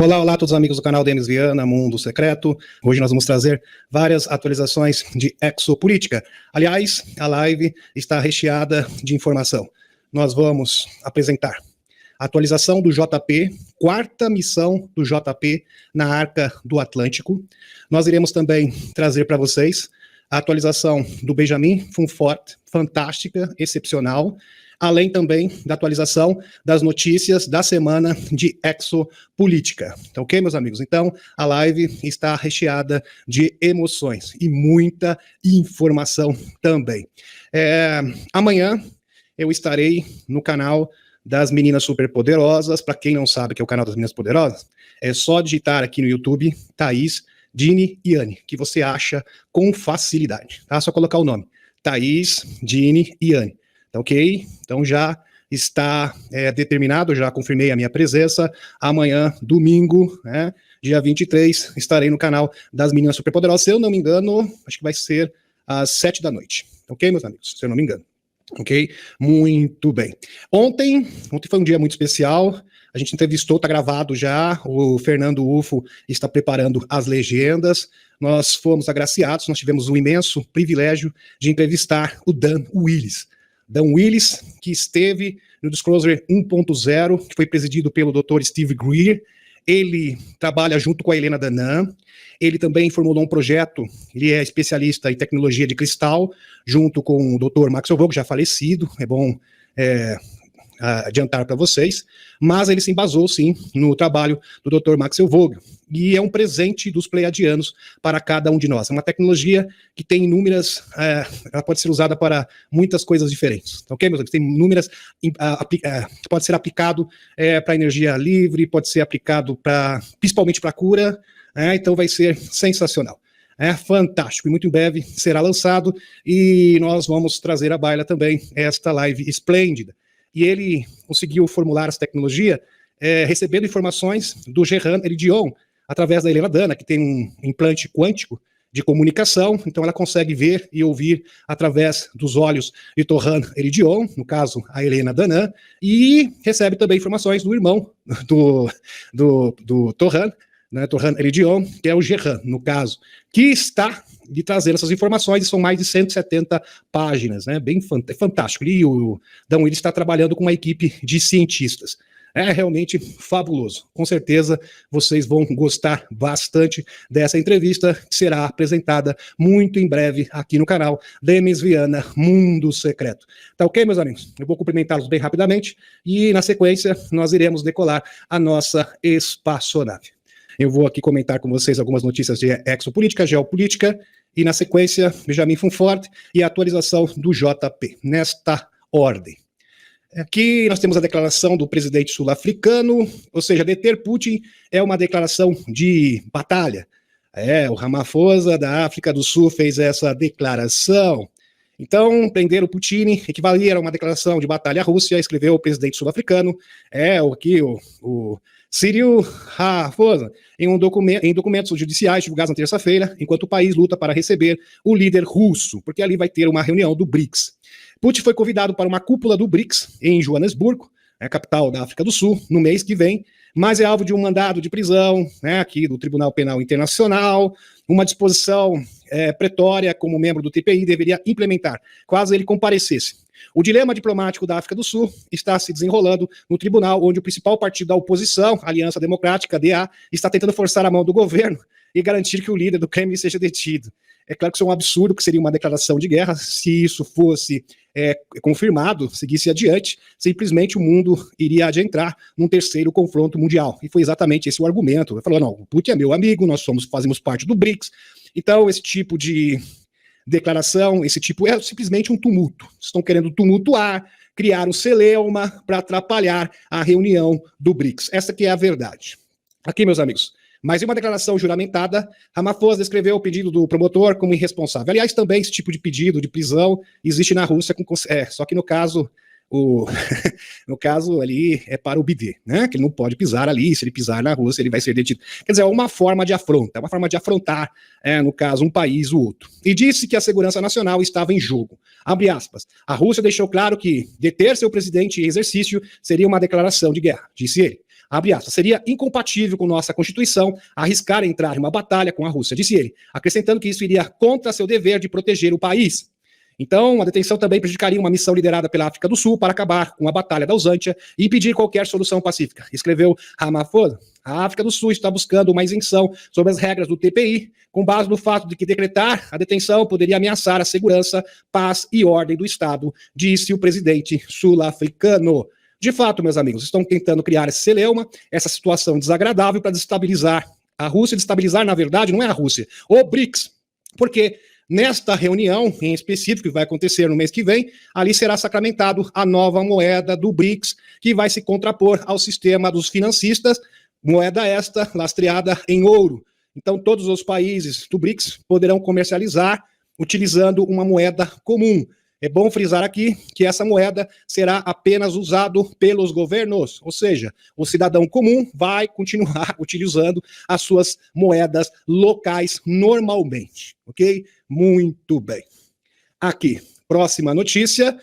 Olá, olá a todos os amigos do canal Denis Viana, Mundo Secreto. Hoje nós vamos trazer várias atualizações de exopolítica. Aliás, a live está recheada de informação. Nós vamos apresentar a atualização do JP, quarta missão do JP na Arca do Atlântico. Nós iremos também trazer para vocês a atualização do Benjamin Fonfort, fantástica, excepcional, além também da atualização das notícias da semana de exopolítica. Então, ok, meus amigos? Então, a live está recheada de emoções e muita informação também. Amanhã eu estarei no canal das Meninas Superpoderosas. Para quem não sabe que é o canal das Meninas Poderosas, é só digitar aqui no YouTube, Thaís, Dini e Anne, que você acha com facilidade, tá? Só colocar o nome, Thaís, Dini e Anne. Tá ok? Então já está determinado, já confirmei a minha presença. Amanhã, domingo, né, dia 23, estarei no canal das Meninas Superpoderosas. Se eu não me engano, acho que vai ser às 7 da noite. Ok, meus amigos? Se eu não me engano. Ok? Muito bem. Ontem foi um dia muito especial. A gente entrevistou, está gravado já. O Fernando Ufo está preparando as legendas. Nós fomos agraciados, nós tivemos o imenso privilégio de entrevistar o Dan Willis. Dan Willis, que esteve no Disclosure 1.0, que foi presidido pelo Dr. Steve Greer. Ele trabalha junto com a Helena Danam. Ele também formulou um projeto, ele é especialista em tecnologia de cristal, junto com o Dr. Maxwell Vogel, já falecido, é bom adiantar para vocês, mas ele se embasou, sim, no trabalho do Dr. Maxwell Vogel, e é um presente dos pleiadianos para cada um de nós. É uma tecnologia que tem inúmeras, ela pode ser usada para muitas coisas diferentes, ok, meus amigos? Tem inúmeras, pode ser aplicado para energia livre, pode ser aplicado principalmente para cura, então vai ser sensacional. É fantástico, e muito em breve será lançado, e nós vamos trazer à baila também esta live esplêndida. E ele conseguiu formular essa tecnologia recebendo informações do Gerhan Eridion, através da Helena Dana, que tem um implante quântico de comunicação, então ela consegue ver e ouvir através dos olhos de Torran Eridion, no caso a Helena Danam, e recebe também informações do irmão do Torran, né, Torran Eridion, que é o Gerhan, no caso, que está de trazer essas informações, e são mais de 170 páginas, né, bem fantástico. E o Dan Willis está trabalhando com uma equipe de cientistas. É realmente fabuloso. Com certeza vocês vão gostar bastante dessa entrevista, que será apresentada muito em breve aqui no canal Denis Viana, Mundo Secreto. Tá ok, meus amigos? Eu vou cumprimentá-los bem rapidamente e, na sequência, nós iremos decolar a nossa espaçonave. Eu vou aqui comentar com vocês algumas notícias de exopolítica, geopolítica, e na sequência, Benjamin Fonfort e a atualização do JP, nesta ordem. Aqui nós temos a declaração do presidente sul-africano, ou seja, deter Putin é uma declaração de batalha. O Ramaphosa da África do Sul fez essa declaração. Então, prender o Putin equivalia a uma declaração de batalha à Rússia, escreveu o presidente sul-africano, o Cyril Ramaphosa, em documentos judiciais divulgados na terça-feira, enquanto o país luta para receber o líder russo, porque ali vai ter uma reunião do BRICS. Putin foi convidado para uma cúpula do BRICS em Joanesburgo, capital da África do Sul, no mês que vem, mas é alvo de um mandado de prisão, aqui do Tribunal Penal Internacional, uma disposição pretória como membro do TPI deveria implementar, caso ele comparecesse. O dilema diplomático da África do Sul está se desenrolando no tribunal, onde o principal partido da oposição, Aliança Democrática, DA, está tentando forçar a mão do governo e garantir que o líder do Kremlin seja detido. É claro que isso é um absurdo, que seria uma declaração de guerra. Se isso fosse confirmado, seguisse adiante, simplesmente o mundo iria adentrar num terceiro confronto mundial. E foi exatamente esse o argumento. Ele falou, não, o Putin é meu amigo, nós fazemos parte do BRICS. Então, esse tipo de declaração, esse tipo é simplesmente um tumulto. Estão querendo tumultuar, criar um celeuma para atrapalhar a reunião do BRICS. Essa que é a verdade. Aqui, meus amigos, mais uma declaração juramentada. Ramaphosa descreveu o pedido do promotor como irresponsável. Aliás, também esse tipo de pedido de prisão existe na Rússia, só que no caso no caso ali é para o bidê, né? Que ele não pode pisar ali, se ele pisar na Rússia ele vai ser detido. Quer dizer, é uma forma de afronta, é uma forma de afrontar, no caso, um país ou outro. E disse que a segurança nacional estava em jogo. Abre aspas. A Rússia deixou claro que deter seu presidente em exercício seria uma declaração de guerra, disse ele. abre aspas, seria incompatível com nossa Constituição arriscar entrar em uma batalha com a Rússia, disse ele, acrescentando que isso iria contra seu dever de proteger o país. Então, a detenção também prejudicaria uma missão liderada pela África do Sul para acabar com a Batalha da Ausântia e impedir qualquer solução pacífica, escreveu Ramaphosa. A África do Sul está buscando uma isenção sobre as regras do TPI, com base no fato de que decretar a detenção poderia ameaçar a segurança, paz e ordem do Estado, disse o presidente sul-africano. De fato, meus amigos, estão tentando criar esse celeuma, essa situação desagradável para desestabilizar a Rússia. Destabilizar, na verdade, não é a Rússia, o BRICS, porque nesta reunião, em específico, que vai acontecer no mês que vem, ali será sacramentado a nova moeda do BRICS, que vai se contrapor ao sistema dos financistas, moeda esta lastreada em ouro. Então, todos os países do BRICS poderão comercializar utilizando uma moeda comum. É bom frisar aqui que essa moeda será apenas usada pelos governos, ou seja, o cidadão comum vai continuar utilizando as suas moedas locais normalmente, ok? Muito bem. Aqui, próxima notícia,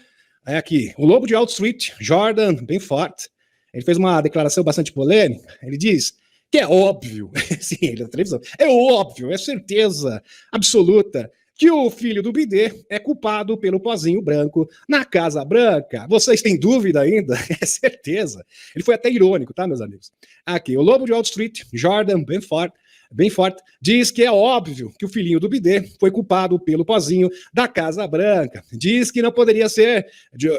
é aqui, o lobo de Wall Street, Jordan Belfort, ele fez uma declaração bastante polêmica, ele diz que é óbvio, sim, ele na televisão, é óbvio, é certeza absoluta, que o filho do Bidê é culpado pelo pozinho branco na Casa Branca. Vocês têm dúvida ainda? É certeza. Ele foi até irônico, tá, meus amigos? Aqui, o lobo de Wall Street, Jordan Belfort, diz que é óbvio que o filhinho do Bidê foi culpado pelo pozinho da Casa Branca. Diz que não poderia ser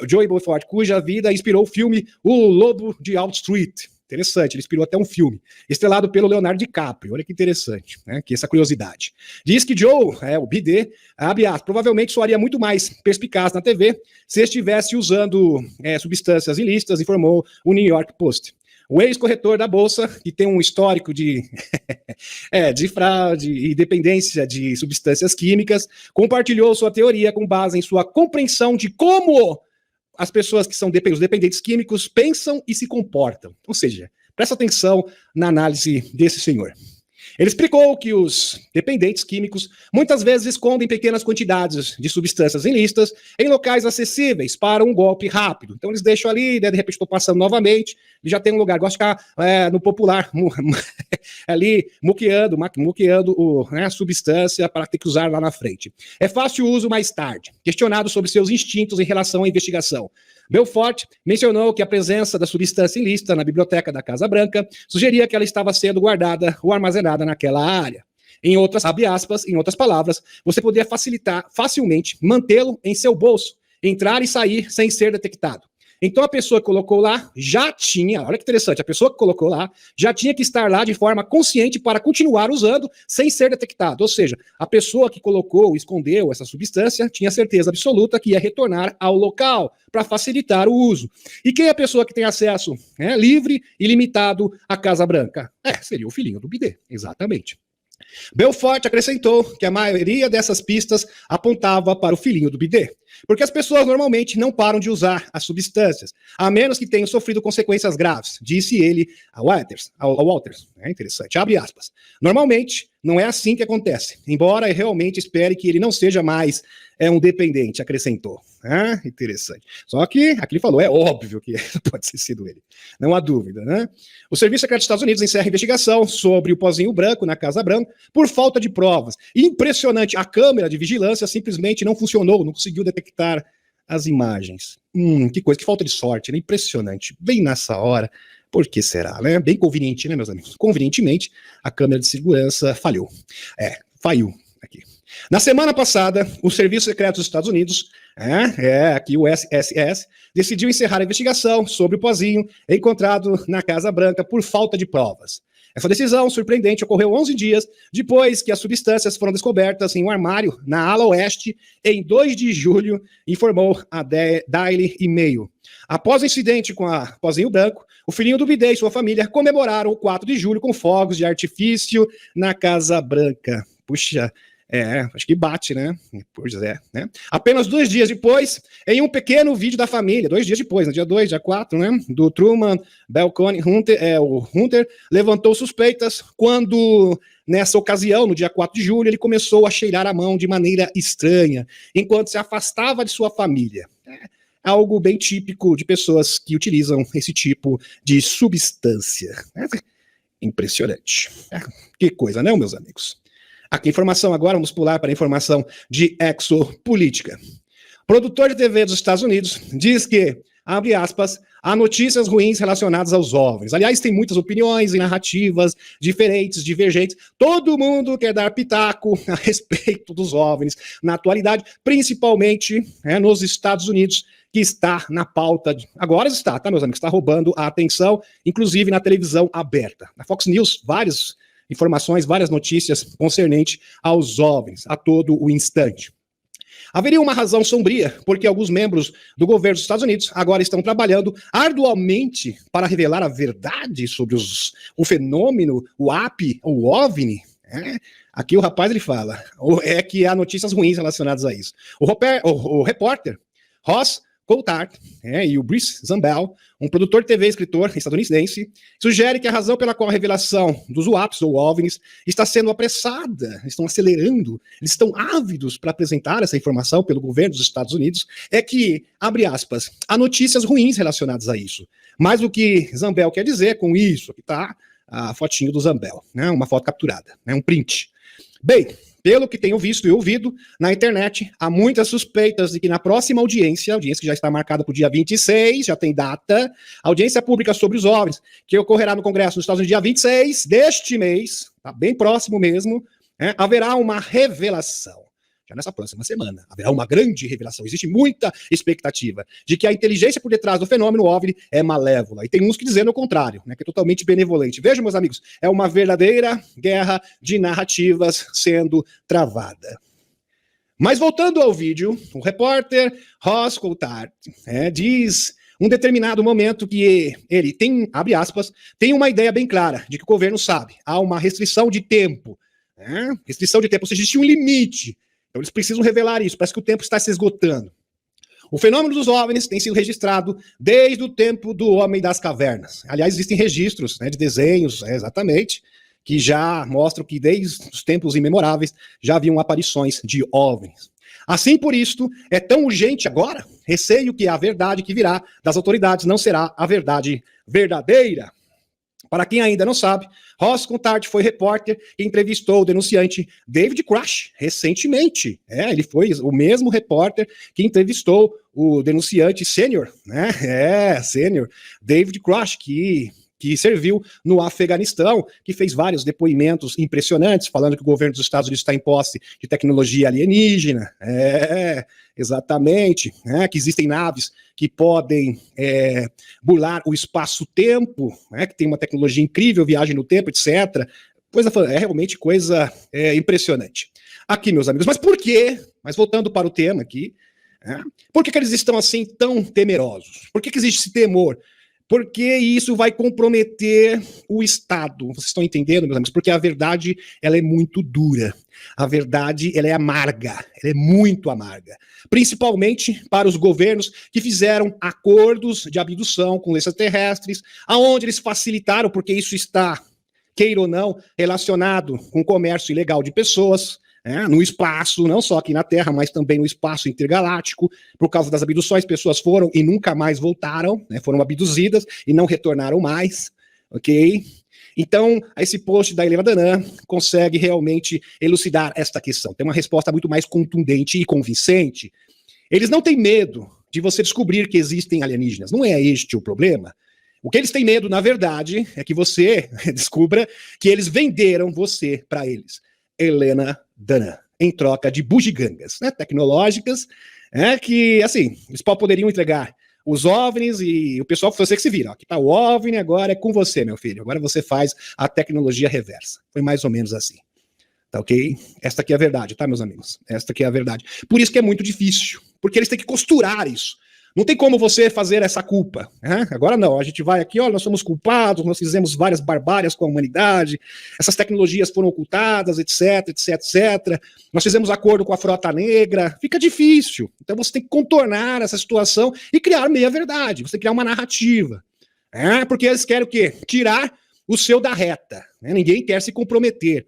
Joey Belfort, cuja vida inspirou o filme O Lobo de Wall Street. Interessante, ele inspirou até um filme, estrelado pelo Leonardo DiCaprio. Olha que interessante, né? Que essa curiosidade. Diz que Joe, o Bidê, abre aspas, provavelmente soaria muito mais perspicaz na TV se estivesse usando substâncias ilícitas, informou o New York Post. O ex-corretor da Bolsa, que tem um histórico de fraude e dependência de substâncias químicas, compartilhou sua teoria com base em sua compreensão de como as pessoas que são os dependentes químicos pensam e se comportam. Ou seja, presta atenção na análise desse senhor. Ele explicou que os dependentes químicos muitas vezes escondem pequenas quantidades de substâncias ilícitas em locais acessíveis para um golpe rápido. Então eles deixam ali, né, de repente estou passando novamente, ele já tem um lugar, gosta de ficar no popular, ali muqueando a substância para ter que usar lá na frente. É fácil o uso mais tarde. Questionado sobre seus instintos em relação à investigação, Belfort mencionou que a presença da substância ilícita na biblioteca da Casa Branca sugeria que ela estava sendo guardada ou armazenada naquela área. Em outras, abre aspas, em outras palavras, você poderia facilmente mantê-lo em seu bolso, entrar e sair sem ser detectado. Então a pessoa que colocou lá já tinha, olha que interessante, a pessoa que colocou lá já tinha que estar lá de forma consciente para continuar usando sem ser detectado. Ou seja, a pessoa que colocou, escondeu essa substância, tinha certeza absoluta que ia retornar ao local para facilitar o uso. E quem é a pessoa que tem acesso livre e limitado à Casa Branca? Seria o filhinho do Bidê, exatamente. Belfort acrescentou que a maioria dessas pistas apontava para o filhinho do Bidê, porque as pessoas normalmente não param de usar as substâncias, a menos que tenham sofrido consequências graves, disse ele ao Walters. É interessante, abre aspas. Normalmente, não é assim que acontece, embora eu realmente espere que ele não seja mais um dependente, acrescentou. Interessante. Só que, aqui ele falou, é óbvio que pode ter sido ele. Não há dúvida, né? O Serviço Secreto dos Estados Unidos encerra a investigação sobre o pozinho branco na Casa Branca por falta de provas. Impressionante, a câmera de vigilância simplesmente não funcionou, não conseguiu detectar as imagens. Que coisa, que falta de sorte, né? Impressionante. Bem nessa hora. Por que será, né? Bem conveniente, né, meus amigos? Convenientemente, a câmera de segurança falhou. Falhou aqui. Na semana passada, o Serviço Secreto dos Estados Unidos, aqui o SSS, decidiu encerrar a investigação sobre o pozinho encontrado na Casa Branca por falta de provas. Essa decisão surpreendente ocorreu 11 dias depois que as substâncias foram descobertas em um armário na ala oeste em 2 de julho, informou a Daily Mail. Após o incidente com a pozinho branco, o filhinho do Bidê e sua família comemoraram o 4 de julho com fogos de artifício na Casa Branca. Puxa, acho que bate, né? Pois é, né? Apenas 2 dias depois, em um pequeno vídeo da família, 2 dias depois, no dia 2, dia 4, né? Do Truman Belcone o Hunter levantou suspeitas quando, nessa ocasião, no dia 4 de julho, ele começou a cheirar a mão de maneira estranha, enquanto se afastava de sua família. algo bem típico de pessoas que utilizam esse tipo de substância. Impressionante. Que coisa, né, meus amigos? Aqui, informação agora, vamos pular para a informação de exopolítica. Produtor de TV dos Estados Unidos diz que, abre aspas, há notícias ruins relacionadas aos OVNIs. Aliás, tem muitas opiniões e narrativas diferentes, divergentes. Todo mundo quer dar pitaco a respeito dos OVNIs na atualidade, principalmente nos Estados Unidos, que está na pauta, agora está, tá, meus amigos, está roubando a atenção, inclusive na televisão aberta. Na Fox News, várias informações, várias notícias concernentes aos OVNIs, a todo o instante. Haveria uma razão sombria, porque alguns membros do governo dos Estados Unidos agora estão trabalhando arduamente para revelar a verdade sobre o fenômeno, o AP, o OVNI. Aqui o rapaz ele fala, é que há notícias ruins relacionadas a isso. O repórter Ross Coulthard e o Bruce Zambell, um produtor de TV e escritor estadunidense, sugere que a razão pela qual a revelação dos UAPs ou OVNIs está sendo apressada, estão acelerando, eles estão ávidos para apresentar essa informação pelo governo dos Estados Unidos, é que, abre aspas, há notícias ruins relacionadas a isso. Mas o que Zambell quer dizer com isso, que está a fotinho do Zambell, uma foto capturada, um print. Bem, pelo que tenho visto e ouvido na internet, há muitas suspeitas de que na próxima audiência que já está marcada para o dia 26, já tem data, audiência pública sobre os OVNIs, que ocorrerá no Congresso dos Estados Unidos dia 26 deste mês, tá bem próximo mesmo, haverá uma revelação. Já nessa próxima semana, haverá uma grande revelação. Existe muita expectativa de que a inteligência por detrás do fenômeno OVNI é malévola. E tem uns que dizem o contrário, que é totalmente benevolente. Vejam, meus amigos, é uma verdadeira guerra de narrativas sendo travada. Mas voltando ao vídeo, o repórter Ross Coulthard diz um determinado momento que ele tem, abre aspas, tem uma ideia bem clara de que o governo sabe. Há uma restrição de tempo. Restrição de tempo, ou seja, existe um limite. Então eles precisam revelar isso, parece que o tempo está se esgotando. O fenômeno dos OVNIs tem sido registrado desde o tempo do Homem das Cavernas. Aliás, existem registros de desenhos, exatamente, que já mostram que desde os tempos imemoráveis já haviam aparições de OVNIs. Assim, por isto, é tão urgente agora, receio que a verdade que virá das autoridades não será a verdade verdadeira. Para quem ainda não sabe, Ross Coulthard foi repórter e entrevistou o denunciante David Grush recentemente. Ele foi o mesmo repórter que entrevistou o denunciante sênior, sênior, David Grush, que serviu no Afeganistão, que fez vários depoimentos impressionantes, falando que o governo dos Estados Unidos está em posse de tecnologia alienígena. Exatamente. Que existem naves que podem burlar o espaço-tempo, que tem uma tecnologia incrível, viagem no tempo, etc. É realmente coisa impressionante. Aqui, meus amigos, mas por quê? Mas voltando para o tema aqui, por que eles estão assim tão temerosos? Por que existe esse temor? Porque isso vai comprometer o Estado. Vocês estão entendendo, meus amigos? Porque a verdade, ela é muito dura. A verdade, ela é amarga. Ela é muito amarga. Principalmente para os governos que fizeram acordos de abdução com extraterrestres, aonde eles facilitaram, porque isso está, queira ou não, relacionado com o comércio ilegal de pessoas, no espaço, não só aqui na Terra, mas também no espaço intergaláctico. Por causa das abduções, pessoas foram e nunca mais voltaram, foram abduzidas e não retornaram mais, ok? Então, esse post da Helena Danã consegue realmente elucidar esta questão. Tem uma resposta muito mais contundente e convincente. Eles não têm medo de você descobrir que existem alienígenas. Não é este o problema. O que eles têm medo, na verdade, é que você descubra que eles venderam você para eles. Helena Danã, em troca de bugigangas tecnológicas, que, assim, eles poderiam entregar os OVNIs e o pessoal, você que se vira, aqui tá o OVNI, agora é com você, meu filho, agora você faz a tecnologia reversa. Foi mais ou menos assim, tá ok? Esta aqui é a verdade, tá, meus amigos? Esta aqui é a verdade. Por isso que é muito difícil, porque eles têm que costurar isso. Não tem como você fazer essa culpa. Agora não, a gente vai aqui, olha, nós somos culpados, nós fizemos várias barbárias com a humanidade, essas tecnologias foram ocultadas, etc, etc, etc. Nós fizemos acordo com a frota negra, fica difícil. Então você tem que contornar essa situação e criar meia-verdade, você criar uma narrativa. Porque eles querem o quê? Tirar o seu da reta. Ninguém quer se comprometer.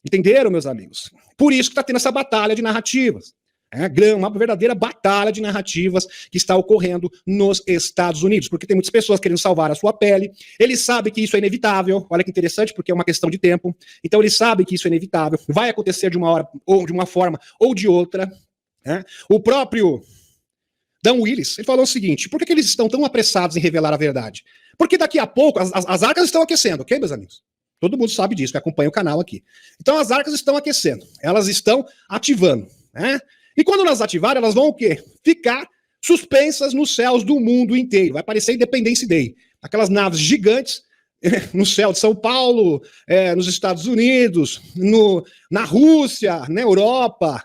Entenderam, meus amigos? Por isso que está tendo essa batalha de narrativas. É uma verdadeira batalha de narrativas que está ocorrendo nos Estados Unidos, porque tem muitas pessoas querendo salvar a sua pele, eles sabem que isso é inevitável, olha que interessante, porque é uma questão de tempo, então eles sabem que isso é inevitável, vai acontecer de uma hora, ou de uma forma, ou de outra, né? O próprio Dan Willis, ele falou o seguinte, por que eles estão tão apressados em revelar a verdade? Porque daqui a pouco, as arcas estão aquecendo, ok, meus amigos? Todo mundo sabe disso, que acompanha o canal aqui. Então as arcas estão aquecendo, elas estão ativando, né? E quando elas ativarem, elas vão o quê? Ficar suspensas nos céus do mundo inteiro. Vai parecer Independence Day. Aquelas naves gigantes no céu de São Paulo, nos Estados Unidos, na Rússia, na Europa,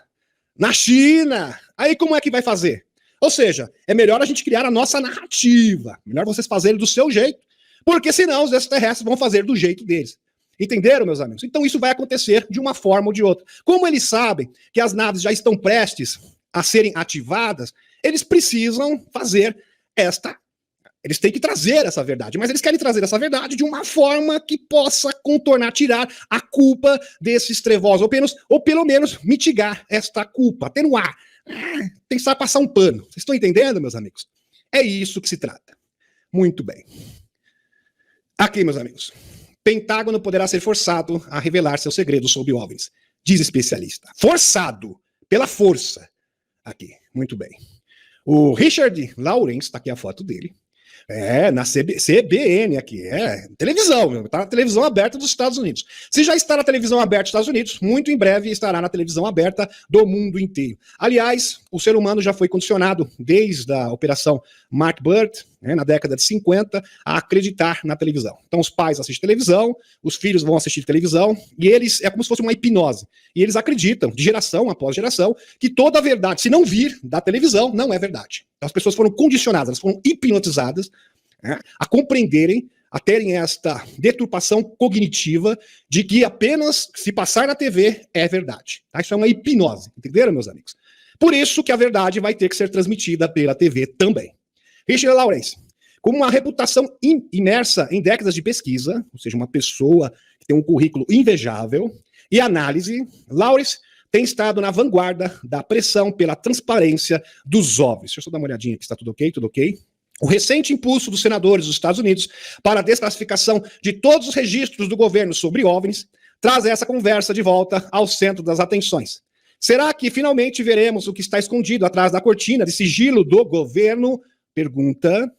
na China. Aí como é que vai fazer? Ou seja, é melhor a gente criar a nossa narrativa. Melhor vocês fazerem do seu jeito, porque senão os extraterrestres vão fazer do jeito deles. Entenderam, meus amigos? Então isso vai acontecer de uma forma ou de outra. Como eles sabem que as naves já estão prestes a serem ativadas, eles precisam fazer eles têm que trazer essa verdade, mas eles querem trazer essa verdade de uma forma que possa contornar, tirar a culpa desses trevosos, ou pelo menos mitigar esta culpa, atenuar, pensar passar um pano. Vocês estão entendendo, meus amigos? É isso que se trata. Muito bem. Aqui, meus amigos. Pentágono poderá ser forçado a revelar seus segredos sobre OVNIs, diz especialista. Forçado, pela força. Aqui, muito bem. O Richard Lawrence, está aqui a foto dele, na CBN aqui, televisão, tá na televisão aberta dos Estados Unidos. Se já está na televisão aberta dos Estados Unidos, muito em breve estará na televisão aberta do mundo inteiro. Aliás, o ser humano já foi condicionado, desde a operação Mark Bird, na década de 50, a acreditar na televisão. Então os pais assistem televisão, os filhos vão assistir televisão, e eles, é como se fosse uma hipnose, e eles acreditam, de geração após geração, que toda a verdade, se não vir da televisão, não é verdade. Então, as pessoas foram condicionadas, elas foram hipnotizadas, a compreenderem, a terem esta deturpação cognitiva de que apenas se passar na TV é verdade. Tá? Isso é uma hipnose, entenderam, meus amigos? Por isso que a verdade vai ter que ser transmitida pela TV também. Richard Lawrence, com uma reputação imersa em décadas de pesquisa, ou seja, uma pessoa que tem um currículo invejável, e análise, Lawrence tem estado na vanguarda da pressão pela transparência dos OVNIs. Deixa eu só dar uma olhadinha aqui, está tudo ok? Tudo ok? O recente impulso dos senadores dos Estados Unidos para a desclassificação de todos os registros do governo sobre OVNIs traz essa conversa de volta ao centro das atenções. Será que finalmente veremos o que está escondido atrás da cortina de sigilo do governo? Pergunta.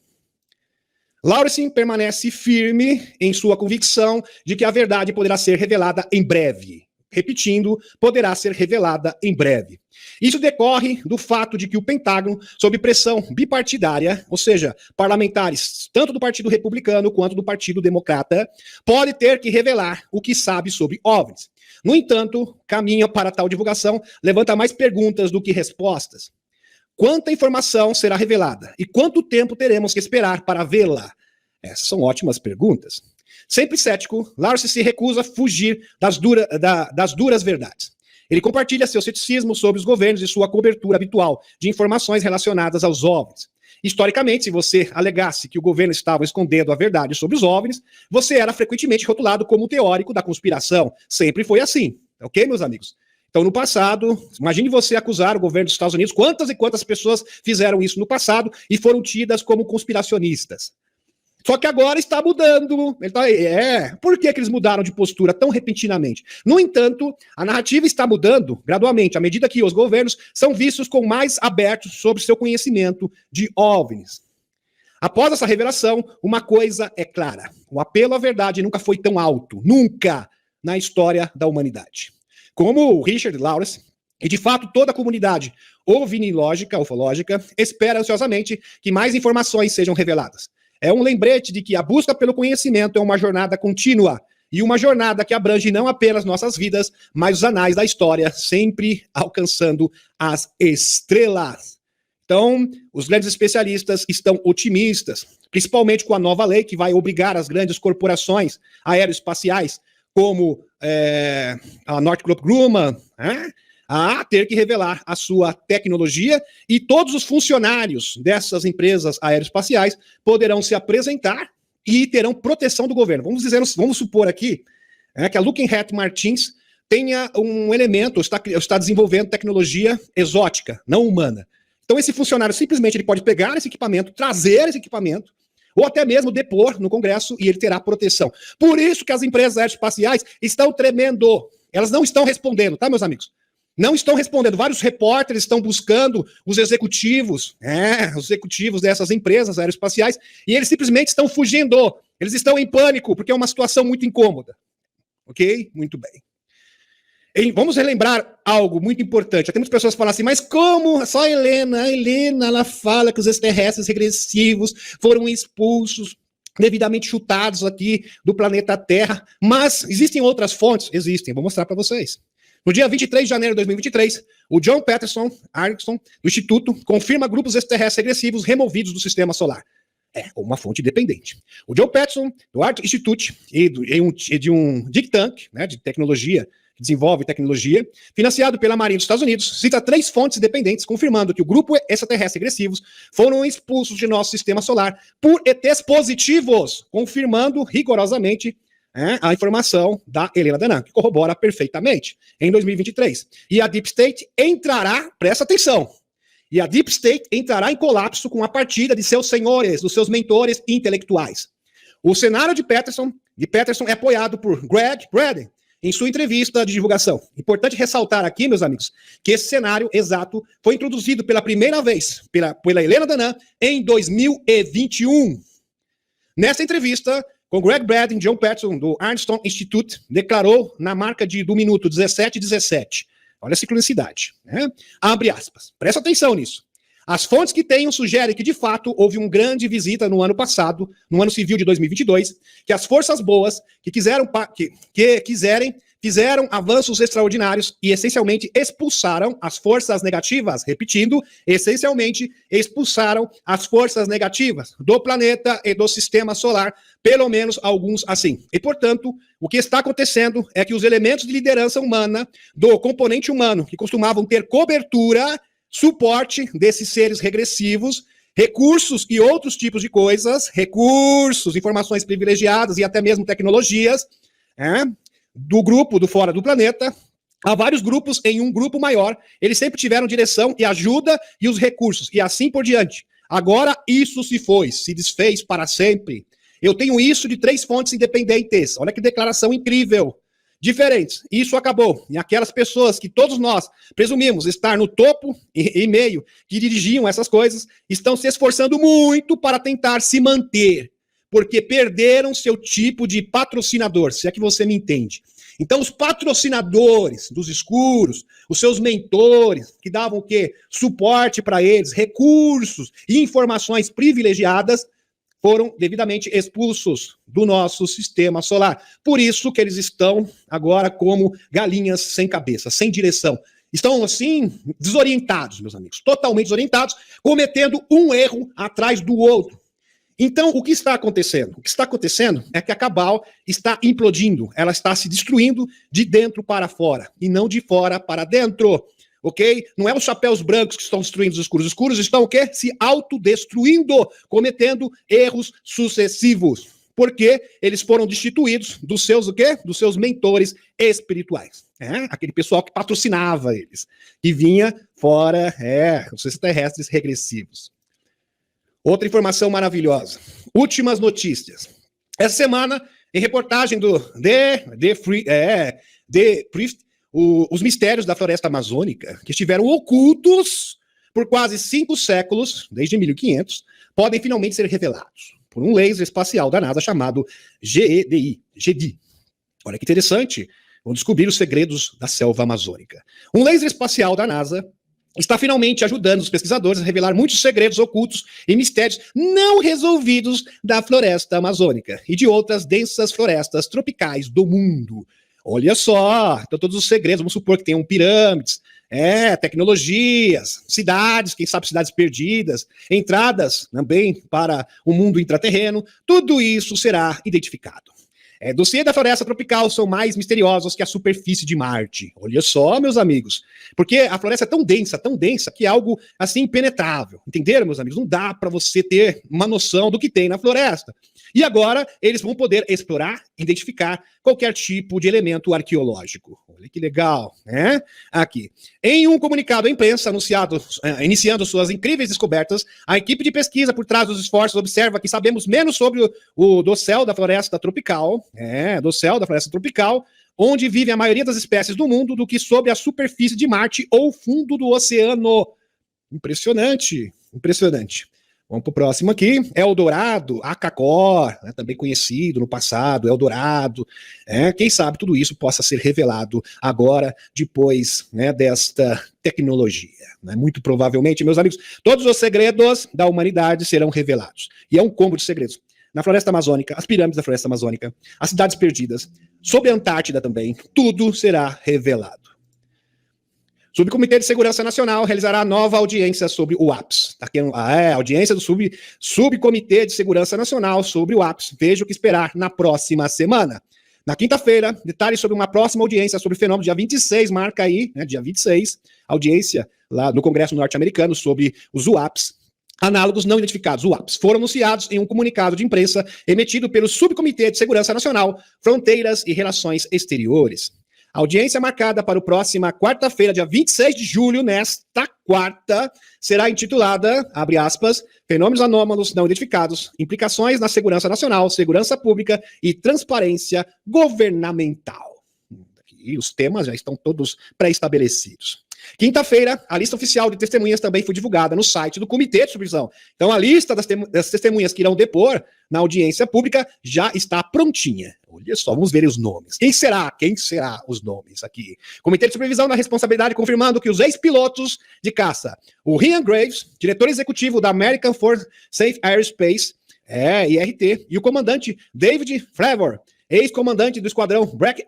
Lawrence permanece firme em sua convicção de que a verdade poderá ser revelada em breve. Repetindo, poderá ser revelada em breve. Isso decorre do fato de que o Pentágono, sob pressão bipartidária, ou seja, parlamentares tanto do Partido Republicano quanto do Partido Democrata, pode ter que revelar o que sabe sobre OVNIs. No entanto, caminho para tal divulgação levanta mais perguntas do que respostas. Quanta informação será revelada? E quanto tempo teremos que esperar para vê-la? Essas são ótimas perguntas. Sempre cético, Lawrence se recusa a fugir das duras verdades. Ele compartilha seu ceticismo sobre os governos e sua cobertura habitual de informações relacionadas aos OVNIs. Historicamente, se você alegasse que o governo estava escondendo a verdade sobre os OVNIs, você era frequentemente rotulado como teórico da conspiração. Sempre foi assim, ok, meus amigos? Então, no passado, imagine você acusar o governo dos Estados Unidos, quantas e quantas pessoas fizeram isso no passado e foram tidas como conspiracionistas. Só que agora está mudando. Por que eles mudaram de postura tão repentinamente? No entanto, a narrativa está mudando gradualmente, à medida que os governos são vistos como mais abertos sobre seu conhecimento de OVNIs. Após essa revelação, uma coisa é clara. O apelo à verdade nunca foi tão alto. Nunca na história da humanidade. Como o Richard Lawrence, e de fato toda a comunidade ufológica, espera ansiosamente que mais informações sejam reveladas. É um lembrete de que a busca pelo conhecimento é uma jornada contínua, e uma jornada que abrange não apenas nossas vidas, mas os anais da história, sempre alcançando as estrelas. Então, os grandes especialistas estão otimistas, principalmente com a nova lei que vai obrigar as grandes corporações aeroespaciais, como a Northrop Grumman, a ter que revelar a sua tecnologia, e todos os funcionários dessas empresas aeroespaciais poderão se apresentar e terão proteção do governo. Vamos supor aqui que a Lockheed Martin tenha um elemento, está desenvolvendo tecnologia exótica, não humana. Então esse funcionário simplesmente ele pode pegar esse equipamento, trazer esse equipamento, ou até mesmo depor no Congresso e ele terá proteção. Por isso que as empresas aeroespaciais estão tremendo. Elas não estão respondendo, tá, meus amigos? Não estão respondendo. Vários repórteres estão buscando os executivos dessas empresas aeroespaciais, e eles simplesmente estão fugindo. Eles estão em pânico, porque é uma situação muito incômoda. Ok? Muito bem. Vamos relembrar algo muito importante. Já temos pessoas que falam assim, mas como? Só a Helena, ela fala que os extraterrestres regressivos foram expulsos, devidamente chutados aqui do planeta Terra. Mas existem outras fontes? Existem, vou mostrar para vocês. No dia 23 de janeiro de 2023, o John Patterson Erickson, do Instituto, confirma grupos extraterrestres regressivos removidos do sistema solar. É uma fonte independente. O John Patterson, do Art Institute, e de um think tank, né, de tecnologia, que desenvolve tecnologia, financiado pela Marinha dos Estados Unidos, cita 3 fontes independentes confirmando que o grupo extraterrestre regressivos foram expulsos de nosso sistema solar por ETs positivos, confirmando rigorosamente a informação da Helena Danann, que corrobora perfeitamente em 2023. E a Deep State entrará, presta atenção, e a Deep State entrará em colapso com a partida de seus senhores, dos seus mentores intelectuais. O cenário de Patterson é apoiado por Greg Braden, em sua entrevista de divulgação. Importante ressaltar aqui, meus amigos, que esse cenário exato foi introduzido pela primeira vez pela Helena Danann em 2021. Nessa entrevista, com Greg Braden, John Patterson, do Armstrong Institute, declarou na marca do minuto 17:17. Olha a sincronicidade, né? Abre aspas. Presta atenção nisso. As fontes que tenho sugerem que, de fato, houve uma grande visita no ano passado, no ano civil de 2022, que as forças boas fizeram avanços extraordinários e, essencialmente, expulsaram as forças negativas, repetindo, essencialmente, expulsaram as forças negativas do planeta e do sistema solar, pelo menos alguns assim. E, portanto, o que está acontecendo é que os elementos de liderança humana, do componente humano, que costumavam ter cobertura, suporte desses seres regressivos, recursos e outros tipos de coisas, informações privilegiadas e até mesmo tecnologias, do grupo do fora do planeta, há vários grupos em um grupo maior, eles sempre tiveram direção e ajuda e os recursos, e assim por diante. Agora isso se desfez para sempre. Eu tenho isso de 3 fontes independentes, olha que declaração incrível. Diferentes. Isso acabou. E aquelas pessoas que todos nós presumimos estar no topo e meio, que dirigiam essas coisas, estão se esforçando muito para tentar se manter, porque perderam seu tipo de patrocinador, se é que você me entende. Então, os patrocinadores dos escuros, os seus mentores, que davam o quê? Suporte para eles, recursos e informações privilegiadas, foram devidamente expulsos do nosso sistema solar. Por isso que eles estão agora como galinhas sem cabeça, sem direção. Estão, assim, desorientados, meus amigos, totalmente desorientados, cometendo um erro atrás do outro. Então, o que está acontecendo? O que está acontecendo é que a Cabal está implodindo, ela está se destruindo de dentro para fora, e não de fora para dentro. Ok? Não é os chapéus brancos que estão destruindo os escuros. Os escuros estão o quê? Se autodestruindo, cometendo erros sucessivos. Porque eles foram destituídos dos seus o quê? Dos seus mentores espirituais. Aquele pessoal que patrocinava eles. Que vinha fora, os extraterrestres regressivos. Outra informação maravilhosa. Últimas notícias. Essa semana, em reportagem do The Priest, os mistérios da floresta amazônica, que estiveram ocultos por quase 5 séculos, desde 1500, podem finalmente ser revelados por um laser espacial da NASA chamado GEDI. Olha que interessante, vão descobrir os segredos da selva amazônica. Um laser espacial da NASA está finalmente ajudando os pesquisadores a revelar muitos segredos ocultos e mistérios não resolvidos da floresta amazônica e de outras densas florestas tropicais do mundo. Olha só, então todos os segredos, vamos supor que tenham pirâmides, tecnologias, cidades, quem sabe cidades perdidas, entradas também para o mundo intraterreno, tudo isso será identificado. Dossiê da floresta tropical são mais misteriosos que a superfície de Marte. Olha só, meus amigos, porque a floresta é tão densa, que é algo assim impenetrável. Entenderam, meus amigos? Não dá para você ter uma noção do que tem na floresta. E agora eles vão poder explorar, identificar qualquer tipo de elemento arqueológico. Olha que legal, né? Aqui. Em um comunicado à imprensa anunciado, iniciando suas incríveis descobertas, a equipe de pesquisa por trás dos esforços observa que sabemos menos sobre o dossel da floresta tropical, onde vive a maioria das espécies do mundo, do que sobre a superfície de Marte ou fundo do oceano. Impressionante, impressionante. Vamos para o próximo aqui. Eldorado, Akakor, né, também conhecido no passado, Eldorado. Quem sabe tudo isso possa ser revelado agora, depois, né, desta tecnologia. Né? Muito provavelmente, meus amigos, todos os segredos da humanidade serão revelados. E é um combo de segredos. Na floresta amazônica, as pirâmides da floresta amazônica, as cidades perdidas, sobre a Antártida também, tudo será revelado. Subcomitê de Segurança Nacional realizará nova audiência sobre o APS. Tá aqui, audiência do Subcomitê de Segurança Nacional sobre o APS. Veja o que esperar na próxima semana. Na quinta-feira, detalhes sobre uma próxima audiência sobre o fenômeno, dia 26, marca aí, né, dia 26, audiência lá no Congresso norte-americano sobre os UAPs, análogos não identificados, UAPs, foram anunciados em um comunicado de imprensa emitido pelo Subcomitê de Segurança Nacional, Fronteiras e Relações Exteriores. A audiência marcada para a próxima quarta-feira, dia 26 de julho, nesta quarta, será intitulada, abre aspas, Fenômenos Anômalos Não Identificados, Implicações na Segurança Nacional, Segurança Pública e Transparência Governamental. E os temas já estão todos pré-estabelecidos. Quinta-feira, a lista oficial de testemunhas também foi divulgada no site do Comitê de Supervisão. Então, a lista das testemunhas que irão depor na audiência pública já está prontinha. Olha só, vamos ver os nomes. Quem será? Quem será os nomes aqui? Comitê de Supervisão da Responsabilidade confirmando que os ex-pilotos de caça, o Ryan Graves, diretor executivo da American Force Safe Airspace, IRT, e o comandante David Fravor, ex-comandante do esquadrão Black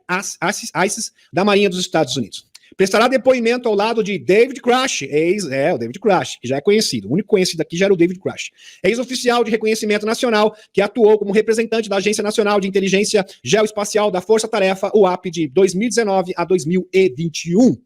Isis da Marinha dos Estados Unidos. Prestará depoimento ao lado de David Crash, o David Crash, que já é conhecido. O único conhecido aqui já era o David Crash. Ex-oficial de reconhecimento nacional, que atuou como representante da Agência Nacional de Inteligência Geoespacial da Força Tarefa, UAP, de 2019 a 2021.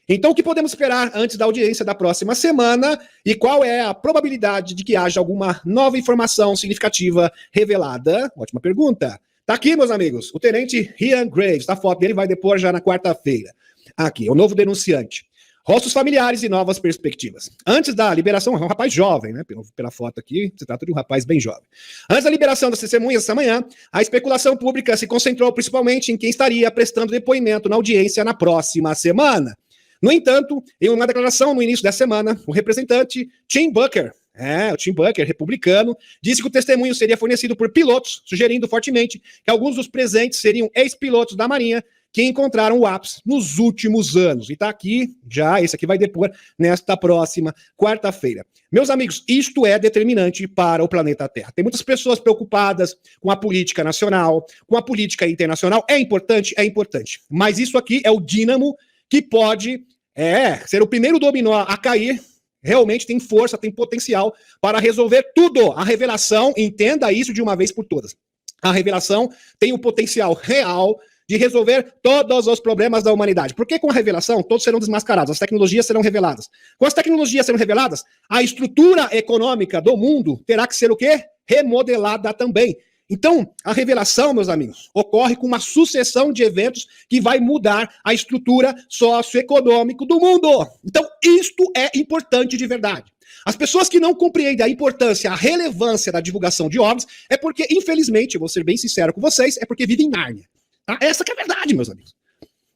Então, o que podemos esperar antes da audiência da próxima semana e qual é a probabilidade de que haja alguma nova informação significativa revelada? Ótima pergunta. Tá aqui, meus amigos, o tenente Ryan Graves. A foto dele vai depor já na quarta-feira. Aqui, o novo denunciante. Rostos familiares e novas perspectivas. Antes da liberação, é um rapaz jovem, né? Pela foto aqui, se trata de um rapaz bem jovem. Antes da liberação das testemunhas essa manhã, a especulação pública se concentrou principalmente em quem estaria prestando depoimento na audiência na próxima semana. No entanto, em uma declaração no início da semana, o representante Tim Booker, o Tim Booker, republicano, disse que o testemunho seria fornecido por pilotos, sugerindo fortemente que alguns dos presentes seriam ex-pilotos da Marinha que encontraram o APS nos últimos anos. E tá aqui, já, esse aqui vai depor nesta próxima quarta-feira. Meus amigos, isto é determinante para o planeta Terra. Tem muitas pessoas preocupadas com a política nacional, com a política internacional. É importante? É importante. Mas isso aqui é o dínamo que pode ser o primeiro dominó a cair. Realmente tem força, tem potencial para resolver tudo. A revelação, entenda isso de uma vez por todas. A revelação tem o potencial real de resolver todos os problemas da humanidade. Porque com a revelação, todos serão desmascarados, as tecnologias serão reveladas. Com as tecnologias sendo reveladas, a estrutura econômica do mundo terá que ser o quê? Remodelada também. Então, a revelação, meus amigos, ocorre com uma sucessão de eventos que vai mudar a estrutura socioeconômica do mundo. Então, isto é importante de verdade. As pessoas que não compreendem a importância, a relevância da divulgação de OVNIs é porque, infelizmente, eu vou ser bem sincero com vocês, é porque vivem em Nárnia. Tá? Essa que é a verdade, meus amigos.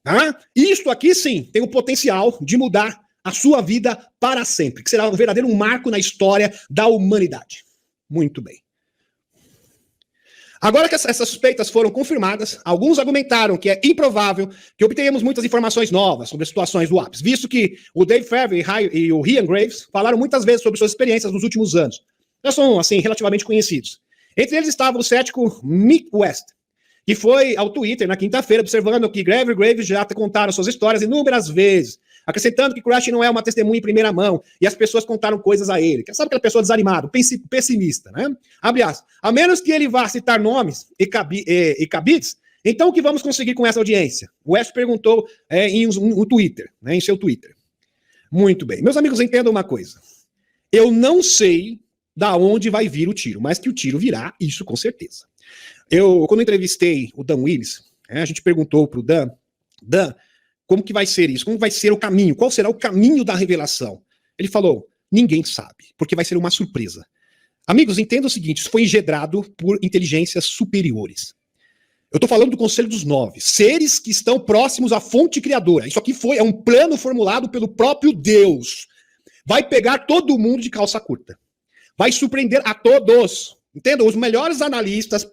Tá? Isto aqui, sim, tem o potencial de mudar a sua vida para sempre, que será um verdadeiro marco na história da humanidade. Muito bem. Agora que essas suspeitas foram confirmadas, alguns argumentaram que é improvável que obtenhamos muitas informações novas sobre as situações do APS, visto que o Dave Fravor e o Ryan Graves falaram muitas vezes sobre suas experiências nos últimos anos. Já são, assim, relativamente conhecidos. Entre eles estava o cético Mick West, que foi ao Twitter na quinta-feira observando que Graves já contaram suas histórias inúmeras vezes, acrescentando que Crash não é uma testemunha em primeira mão e as pessoas contaram coisas a ele. Sabe aquela pessoa desanimada, pessimista, né? Abre aspas. A menos que ele vá citar nomes e cabides, então o que vamos conseguir com essa audiência? O West perguntou em um Twitter, né, em seu Twitter. Muito bem. Meus amigos, entendam uma coisa. Eu não sei da onde vai vir o tiro, mas que o tiro virá, isso com certeza. Quando entrevistei o Dan Willis, a gente perguntou para o Dan, Como que vai ser isso? Como vai ser o caminho? Qual será o caminho da revelação? Ele falou, ninguém sabe, porque vai ser uma surpresa. Amigos, entenda o seguinte, isso foi engendrado por inteligências superiores. Eu estou falando do Conselho dos Nove, seres que estão próximos à fonte criadora. Isso aqui é um plano formulado pelo próprio Deus. Vai pegar todo mundo de calça curta. Vai surpreender a todos. Entendam? Os melhores analistas,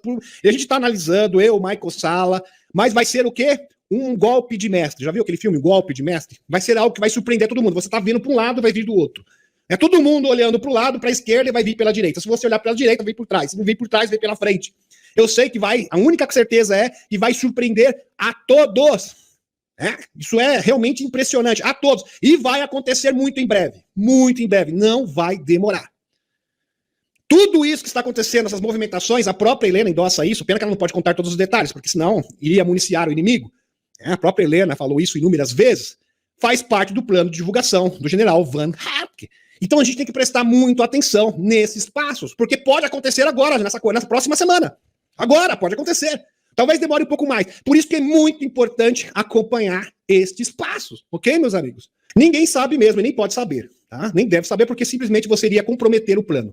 a gente está analisando, eu, Michael Salla, mas vai ser o quê? Um golpe de mestre. Já viu aquele filme, Golpe de Mestre? Vai ser algo que vai surpreender todo mundo. Você está vindo para um lado, vai vir do outro. É todo mundo olhando para o lado, para a esquerda e vai vir pela direita. Se você olhar pela direita, vem por trás. Se não vir por trás, vem pela frente. Eu sei que vai, a única certeza é que vai surpreender a todos. Isso é realmente impressionante, a todos. E vai acontecer muito em breve. Muito em breve. Não vai demorar. Tudo isso que está acontecendo, essas movimentações, a própria Helena endossa isso, pena que ela não pode contar todos os detalhes, porque senão iria municiar o inimigo. A própria Helena falou isso inúmeras vezes. Faz parte do plano de divulgação do general Van Hark. Então a gente tem que prestar muito atenção nesses passos, porque pode acontecer agora, nessa próxima semana. Agora, pode acontecer. Talvez demore um pouco mais. Por isso que é muito importante acompanhar estes passos, ok, meus amigos? Ninguém sabe mesmo, e nem pode saber, tá? Nem deve saber, porque simplesmente você iria comprometer o plano,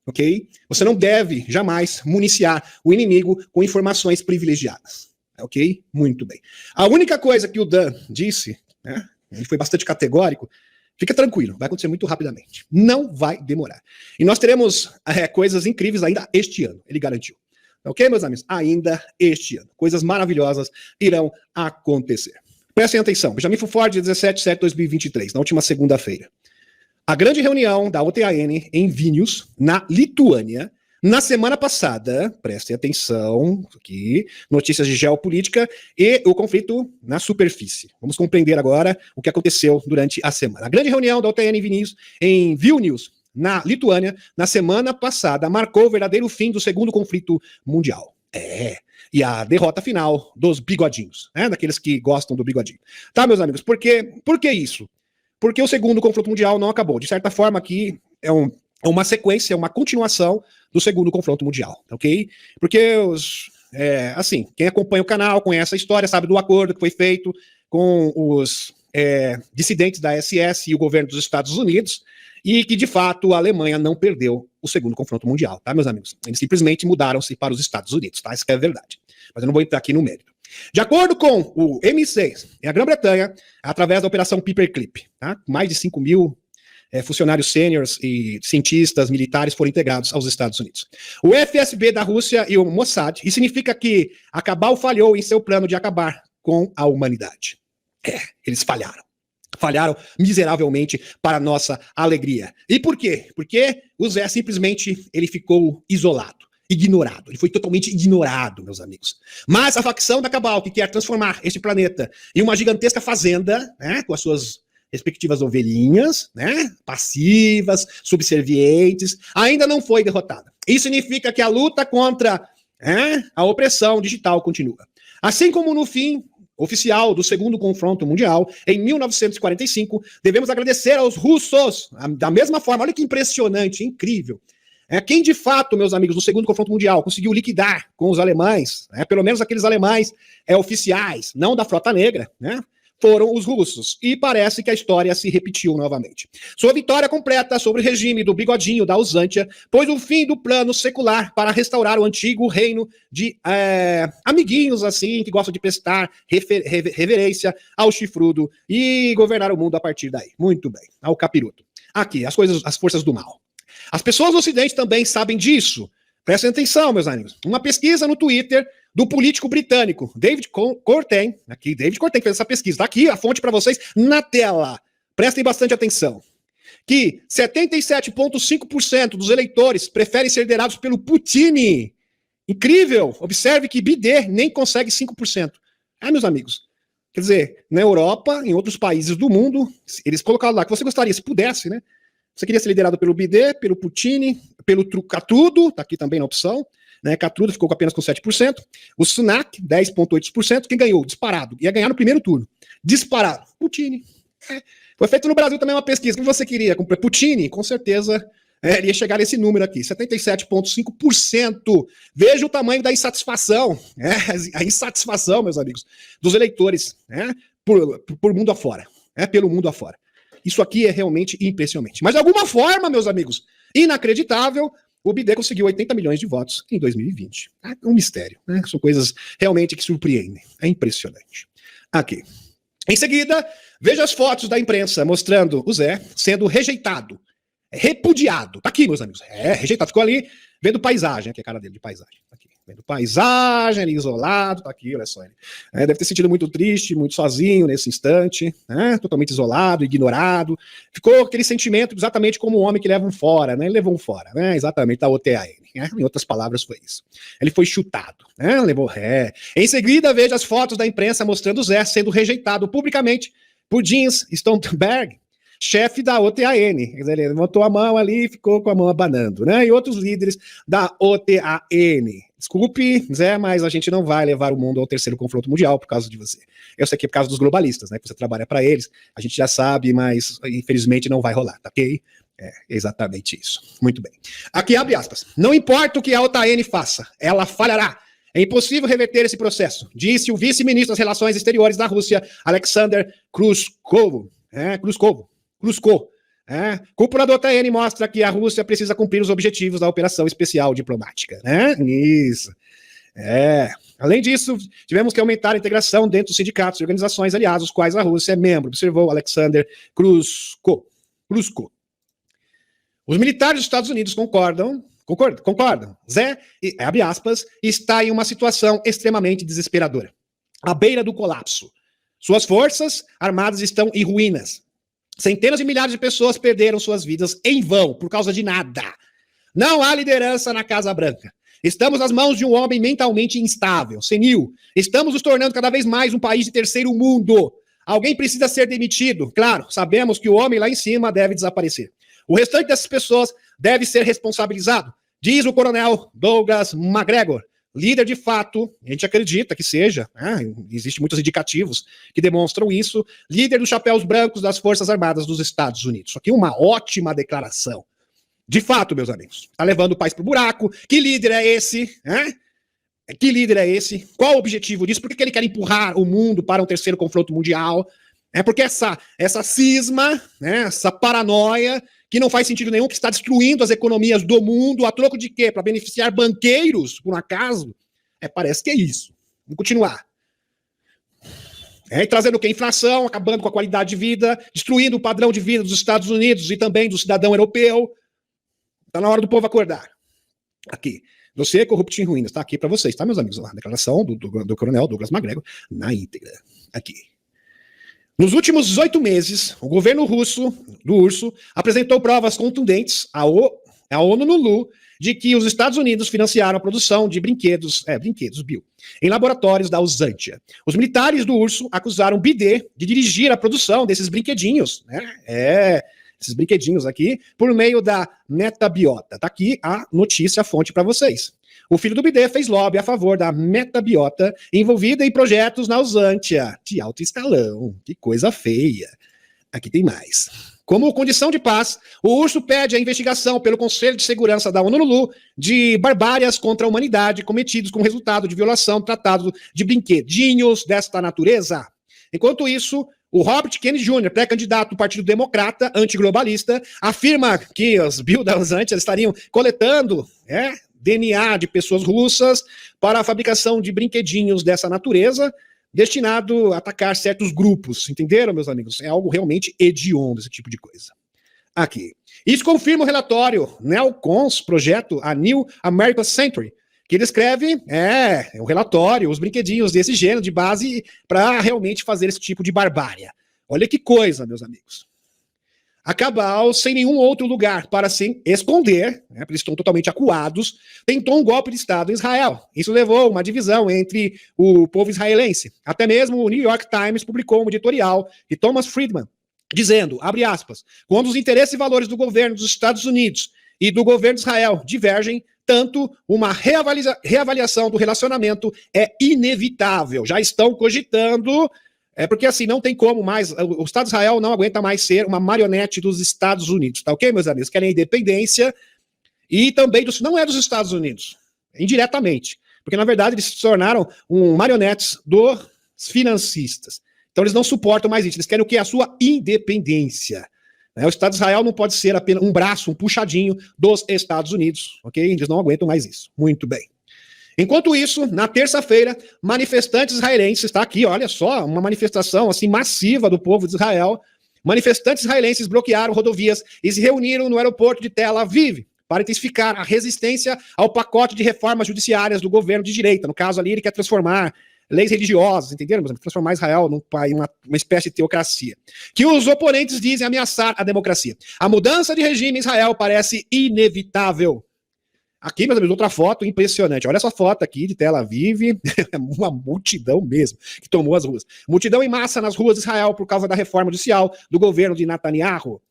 ok? Você não deve jamais municiar o inimigo com informações privilegiadas, ok? Muito bem. A única coisa que o Dan disse, né, ele foi bastante categórico, fica tranquilo, vai acontecer muito rapidamente. Não vai demorar. E nós teremos coisas incríveis ainda este ano, ele garantiu. Ok, meus amigos? Ainda este ano. Coisas maravilhosas irão acontecer. Prestem atenção. Benjamin Fulford, 17/7/2023, na última segunda-feira. A grande reunião da OTAN em Vilnius, na Lituânia, na semana passada, prestem atenção aqui, notícias de geopolítica e o conflito na superfície. Vamos compreender agora o que aconteceu durante a semana. A grande reunião da OTAN em Vilnius, na Lituânia, na semana passada, marcou o verdadeiro fim do segundo conflito mundial. E a derrota final dos bigodinhos, né? Daqueles que gostam do bigodinho. Tá, meus amigos? Por que isso? Porque o segundo conflito mundial não acabou. De certa forma, aqui é uma sequência, uma continuação do segundo confronto mundial, ok? Porque assim, quem acompanha o canal, conhece a história, sabe do acordo que foi feito com os dissidentes da SS e o governo dos Estados Unidos, e que, de fato, a Alemanha não perdeu o segundo confronto mundial, tá, meus amigos? Eles simplesmente mudaram-se para os Estados Unidos, tá? Isso que é verdade. Mas eu não vou entrar aqui no mérito. De acordo com o MI6, a Grã-Bretanha, através da Operação Paperclip, tá? Mais de 5 mil funcionários sêniores e cientistas militares foram integrados aos Estados Unidos. O FSB da Rússia e o Mossad, isso significa que a Cabal falhou em seu plano de acabar com a humanidade. Eles falharam. Falharam miseravelmente para nossa alegria. E por quê? Porque o Zé simplesmente ele ficou isolado, ignorado. Ele foi totalmente ignorado, meus amigos. Mas a facção da Cabal, que quer transformar este planeta em uma gigantesca fazenda, né, com as suas respectivas ovelhinhas, né, passivas, subservientes, ainda não foi derrotada. Isso significa que a luta contra a opressão digital continua. Assim como no fim oficial do segundo confronto mundial, em 1945, devemos agradecer aos russos, da mesma forma, olha que impressionante, incrível. Quem de fato, meus amigos, no segundo confronto mundial conseguiu liquidar com os alemães, pelo menos aqueles alemães oficiais, não da Frota Negra, né, foram os russos. E parece que a história se repetiu novamente. Sua vitória completa sobre o regime do bigodinho da Usântia pôs o fim do plano secular para restaurar o antigo reino de amiguinhos, assim, que gostam de prestar reverência ao chifrudo e governar o mundo a partir daí. Muito bem, ao capiroto. Aqui, as forças do mal. As pessoas do Ocidente também sabem disso. Prestem atenção, meus amigos. Uma pesquisa no Twitter do político britânico David Courtney, aqui, David Courtney fez essa pesquisa, tá aqui a fonte para vocês na tela. Prestem bastante atenção. Que 77,5% dos eleitores preferem ser liderados pelo Putin. Incrível! Observe que Biden nem consegue 5%. Meus amigos, quer dizer, na Europa, em outros países do mundo, eles colocaram lá que você gostaria, se pudesse, né? Você queria ser liderado pelo Biden, pelo Putin, pelo Catrudo, tá aqui também na opção, né? Catrudo ficou apenas com 7%. O Sunak, 10,8%. Quem ganhou? Disparado. Ia ganhar no primeiro turno. Disparado. Putin. Foi feito no Brasil também uma pesquisa. O que você queria? Com Putin? Com certeza ele ia chegar nesse número aqui. 77,5%. Veja o tamanho da insatisfação. A insatisfação, meus amigos, dos eleitores, né, por mundo afora, pelo mundo afora. Isso aqui é realmente impressionante. Mas de alguma forma, meus amigos, inacreditável, o BD conseguiu 80 milhões de votos em 2020. É um mistério, né? São coisas realmente que surpreendem. É impressionante. Aqui. Em seguida, veja as fotos da imprensa mostrando o Zé sendo rejeitado, repudiado. Tá aqui, meus amigos. Rejeitado. Ficou ali vendo paisagem. Aqui é a cara dele de paisagem. Tá aqui. Vendo paisagem, ali isolado. Tá aqui, olha só ele. Deve ter sentido muito triste, muito sozinho nesse instante. Totalmente isolado, ignorado. Ficou aquele sentimento exatamente como um homem que leva um fora, né? Ele levou um fora, né? Exatamente, da OTAN. Em outras palavras, foi isso. Ele foi chutado, levou ré. Em seguida, veja as fotos da imprensa mostrando o Zé sendo rejeitado publicamente por Jens Stoltenberg, chefe da OTAN. Quer dizer, ele levantou a mão ali e ficou com a mão abanando, né? E outros líderes da OTAN. Desculpe, Zé, mas a gente não vai levar o mundo ao terceiro confronto mundial por causa de você. Eu sei que é por causa dos globalistas, né? Que você trabalha para eles, a gente já sabe, mas infelizmente não vai rolar, tá ok? É exatamente isso. Muito bem. Aqui abre aspas. Não importa o que a OTAN faça, ela falhará. É impossível reverter esse processo, disse o vice-ministro das Relações Exteriores da Rússia, Alexander Khrushchev. Cúpula da OTAN mostra que a Rússia precisa cumprir os objetivos da operação especial diplomática, né? Isso. Além disso, tivemos que aumentar a integração dentro dos sindicatos e organizações aliadas, os quais a Rússia é membro, observou Alexander Khrushchev. Os militares dos Estados Unidos concordam. Zé, abre aspas, está em uma situação extremamente desesperadora, à beira do colapso. Suas forças armadas estão em ruínas. Centenas de milhares de pessoas perderam suas vidas em vão, por causa de nada. Não há liderança na Casa Branca. Estamos nas mãos de um homem mentalmente instável, senil. Estamos nos tornando cada vez mais um país de terceiro mundo. Alguém precisa ser demitido. Claro, sabemos que o homem lá em cima deve desaparecer. O restante dessas pessoas deve ser responsabilizado, diz o coronel Douglas Macgregor, líder de fato, a gente acredita que seja, existem muitos indicativos que demonstram isso, líder dos chapéus brancos das Forças Armadas dos Estados Unidos. Isso aqui é uma ótima declaração. De fato, meus amigos, está levando o país para o buraco. Que líder é esse? Que líder é esse? Qual o objetivo disso? Por que ele quer empurrar o mundo para um terceiro confronto mundial? Porque essa cisma, essa paranoia, que não faz sentido nenhum, que está destruindo as economias do mundo, a troco de quê? Para beneficiar banqueiros, por um acaso? Parece que é isso. Vamos continuar. E trazendo o quê? Inflação, acabando com a qualidade de vida, destruindo o padrão de vida dos Estados Unidos e também do cidadão europeu. Está na hora do povo acordar. Aqui. Você, corrupto em ruínas. Está aqui para vocês, tá, meus amigos? A declaração do coronel Douglas Macgregor na íntegra. Aqui. Nos últimos 18 meses, o governo russo, do URSS, apresentou provas contundentes à ONU de que os Estados Unidos financiaram a produção de brinquedos Bill, em laboratórios da Usantia. Os militares do URSS acusaram o BD de dirigir a produção desses brinquedinhos, esses brinquedinhos aqui, por meio da Metabiota. Tá aqui a notícia, a fonte para vocês. O filho do BD fez lobby a favor da Metabiota, envolvida em projetos na Usantia, de alto escalão. Que coisa feia. Aqui tem mais. Como condição de paz, o URSS pede a investigação pelo Conselho de Segurança da ONU de barbárias contra a humanidade cometidos como resultado de violação do tratado de brinquedinhos desta natureza. Enquanto isso, o Robert Kennedy Jr., pré-candidato do Partido Democrata, antiglobalista, afirma que os Bill da Usantia estariam coletando DNA de pessoas russas para a fabricação de brinquedinhos dessa natureza, destinado a atacar certos grupos. Entenderam, meus amigos? É algo realmente hediondo esse tipo de coisa. Aqui. Isso confirma o relatório Neocons, projeto A New American Century, que ele escreve, um relatório, os brinquedinhos desse gênero de base para realmente fazer esse tipo de barbárie. Olha que coisa, meus amigos. A Cabal, sem nenhum outro lugar para se esconder, porque eles estão totalmente acuados, tentou um golpe de Estado em Israel. Isso levou a uma divisão entre o povo israelense. Até mesmo o New York Times publicou um editorial de Thomas Friedman, dizendo, abre aspas, quando os interesses e valores do governo dos Estados Unidos e do governo de Israel divergem, tanto uma reavaliação do relacionamento é inevitável. Já estão cogitando... porque assim, não tem como mais, o Estado de Israel não aguenta mais ser uma marionete dos Estados Unidos, tá ok, meus amigos? Querem a independência e também, não é dos Estados Unidos, indiretamente, porque na verdade eles se tornaram marionetes dos financistas. Então eles não suportam mais isso, eles querem o quê? A sua independência. O Estado de Israel não pode ser apenas um braço, um puxadinho dos Estados Unidos, ok? Eles não aguentam mais isso. Muito bem. Enquanto isso, na terça-feira, manifestantes israelenses, está aqui, olha só, uma manifestação assim massiva do povo de Israel. Manifestantes israelenses bloquearam rodovias e se reuniram no aeroporto de Tel Aviv para intensificar a resistência ao pacote de reformas judiciárias do governo de direita. No caso ali, ele quer transformar leis religiosas, entenderam? Transformar Israel num país, uma espécie de teocracia. Que os oponentes dizem ameaçar a democracia. A mudança de regime em Israel parece inevitável. Aqui, meus amigos, outra foto impressionante. Olha essa foto aqui de Tel Aviv, uma multidão mesmo que tomou as ruas. Multidão em massa nas ruas de Israel por causa da reforma judicial do governo de Netanyahu.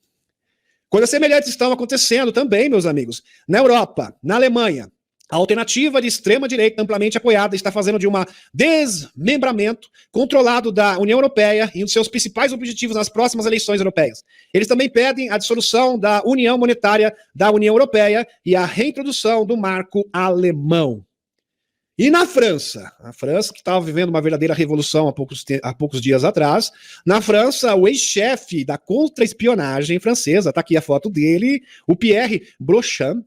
Coisas semelhantes estão acontecendo também, meus amigos, na Europa, na Alemanha. A alternativa de extrema-direita amplamente apoiada está fazendo de um desmembramento controlado da União Europeia e um dos seus principais objetivos nas próximas eleições europeias. Eles também pedem a dissolução da União Monetária da União Europeia e a reintrodução do marco alemão. E na França? A França, que estava vivendo uma verdadeira revolução há poucos dias atrás, na França, o ex-chefe da contra-espionagem francesa, está aqui a foto dele, o Pierre Brochand,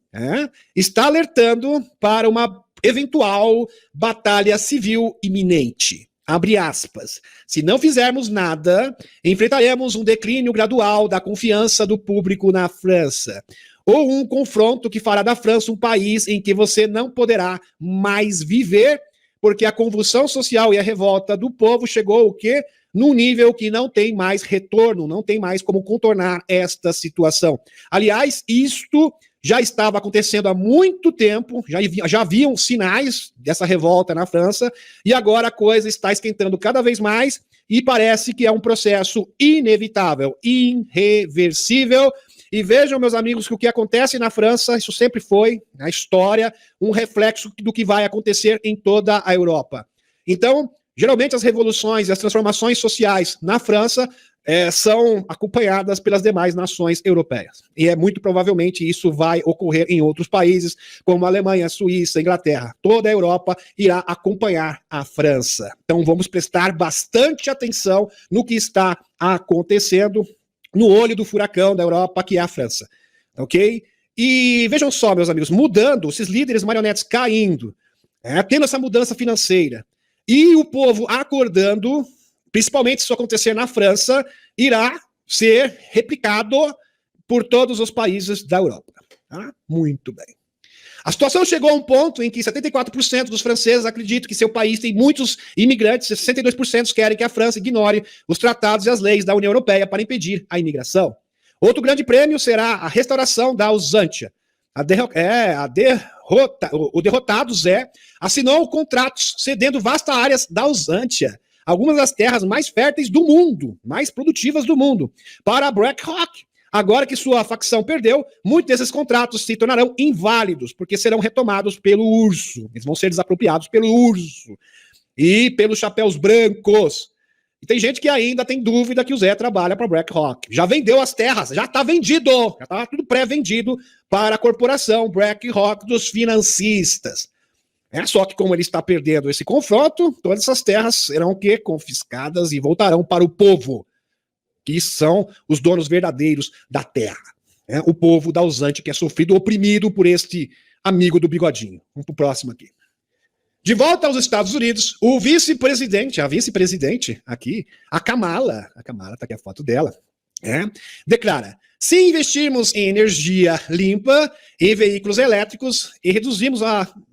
está alertando para uma eventual batalha civil iminente. Abre aspas. Se não fizermos nada, enfrentaremos um declínio gradual da confiança do público na França. Ou um confronto que fará da França um país em que você não poderá mais viver, porque a convulsão social e a revolta do povo chegou o quê? Num nível que não tem mais retorno, não tem mais como contornar esta situação. Aliás, isto já estava acontecendo há muito tempo, já haviam sinais dessa revolta na França, e agora a coisa está esquentando cada vez mais, e parece que é um processo inevitável, irreversível. E vejam, meus amigos, que o que acontece na França, isso sempre foi, na história, um reflexo do que vai acontecer em toda a Europa. Então, geralmente as revoluções e as transformações sociais na França são acompanhadas pelas demais nações europeias. E muito provavelmente isso vai ocorrer em outros países, como a Alemanha, a Suíça, a Inglaterra. Toda a Europa irá acompanhar a França. Então vamos prestar bastante atenção no que está acontecendo no olho do furacão da Europa, que é a França, ok? E vejam só, meus amigos, mudando, esses líderes marionetes caindo, tendo essa mudança financeira, e o povo acordando, principalmente se isso acontecer na França, irá ser replicado por todos os países da Europa. Tá? Muito bem. A situação chegou a um ponto em que 74% dos franceses acreditam que seu país tem muitos imigrantes, e 62% querem que a França ignore os tratados e as leis da União Europeia para impedir a imigração. Outro grande prêmio será a restauração da Alsântia. O derrotado Zé assinou contratos cedendo vastas áreas da Alsântia, algumas das terras mais férteis do mundo, mais produtivas do mundo, para a BlackRock. Agora que sua facção perdeu, muitos desses contratos se tornarão inválidos, porque serão retomados pelo urso. Eles vão ser desapropriados pelo urso e pelos chapéus brancos. E tem gente que ainda tem dúvida que o Zé trabalha para a BlackRock. Já vendeu as terras, já está vendido, já está tudo pré-vendido para a corporação BlackRock dos financistas. Só que como ele está perdendo esse confronto, todas essas terras serão o quê? Confiscadas e voltarão para o povo, que são os donos verdadeiros da terra. O povo da Alsântia, que é sofrido, oprimido por este amigo do bigodinho. Vamos para o próximo aqui. De volta aos Estados Unidos, o vice-presidente, a vice-presidente aqui, a Kamala, tá aqui a foto dela, declara: se investirmos em energia limpa, em veículos elétricos e reduzirmos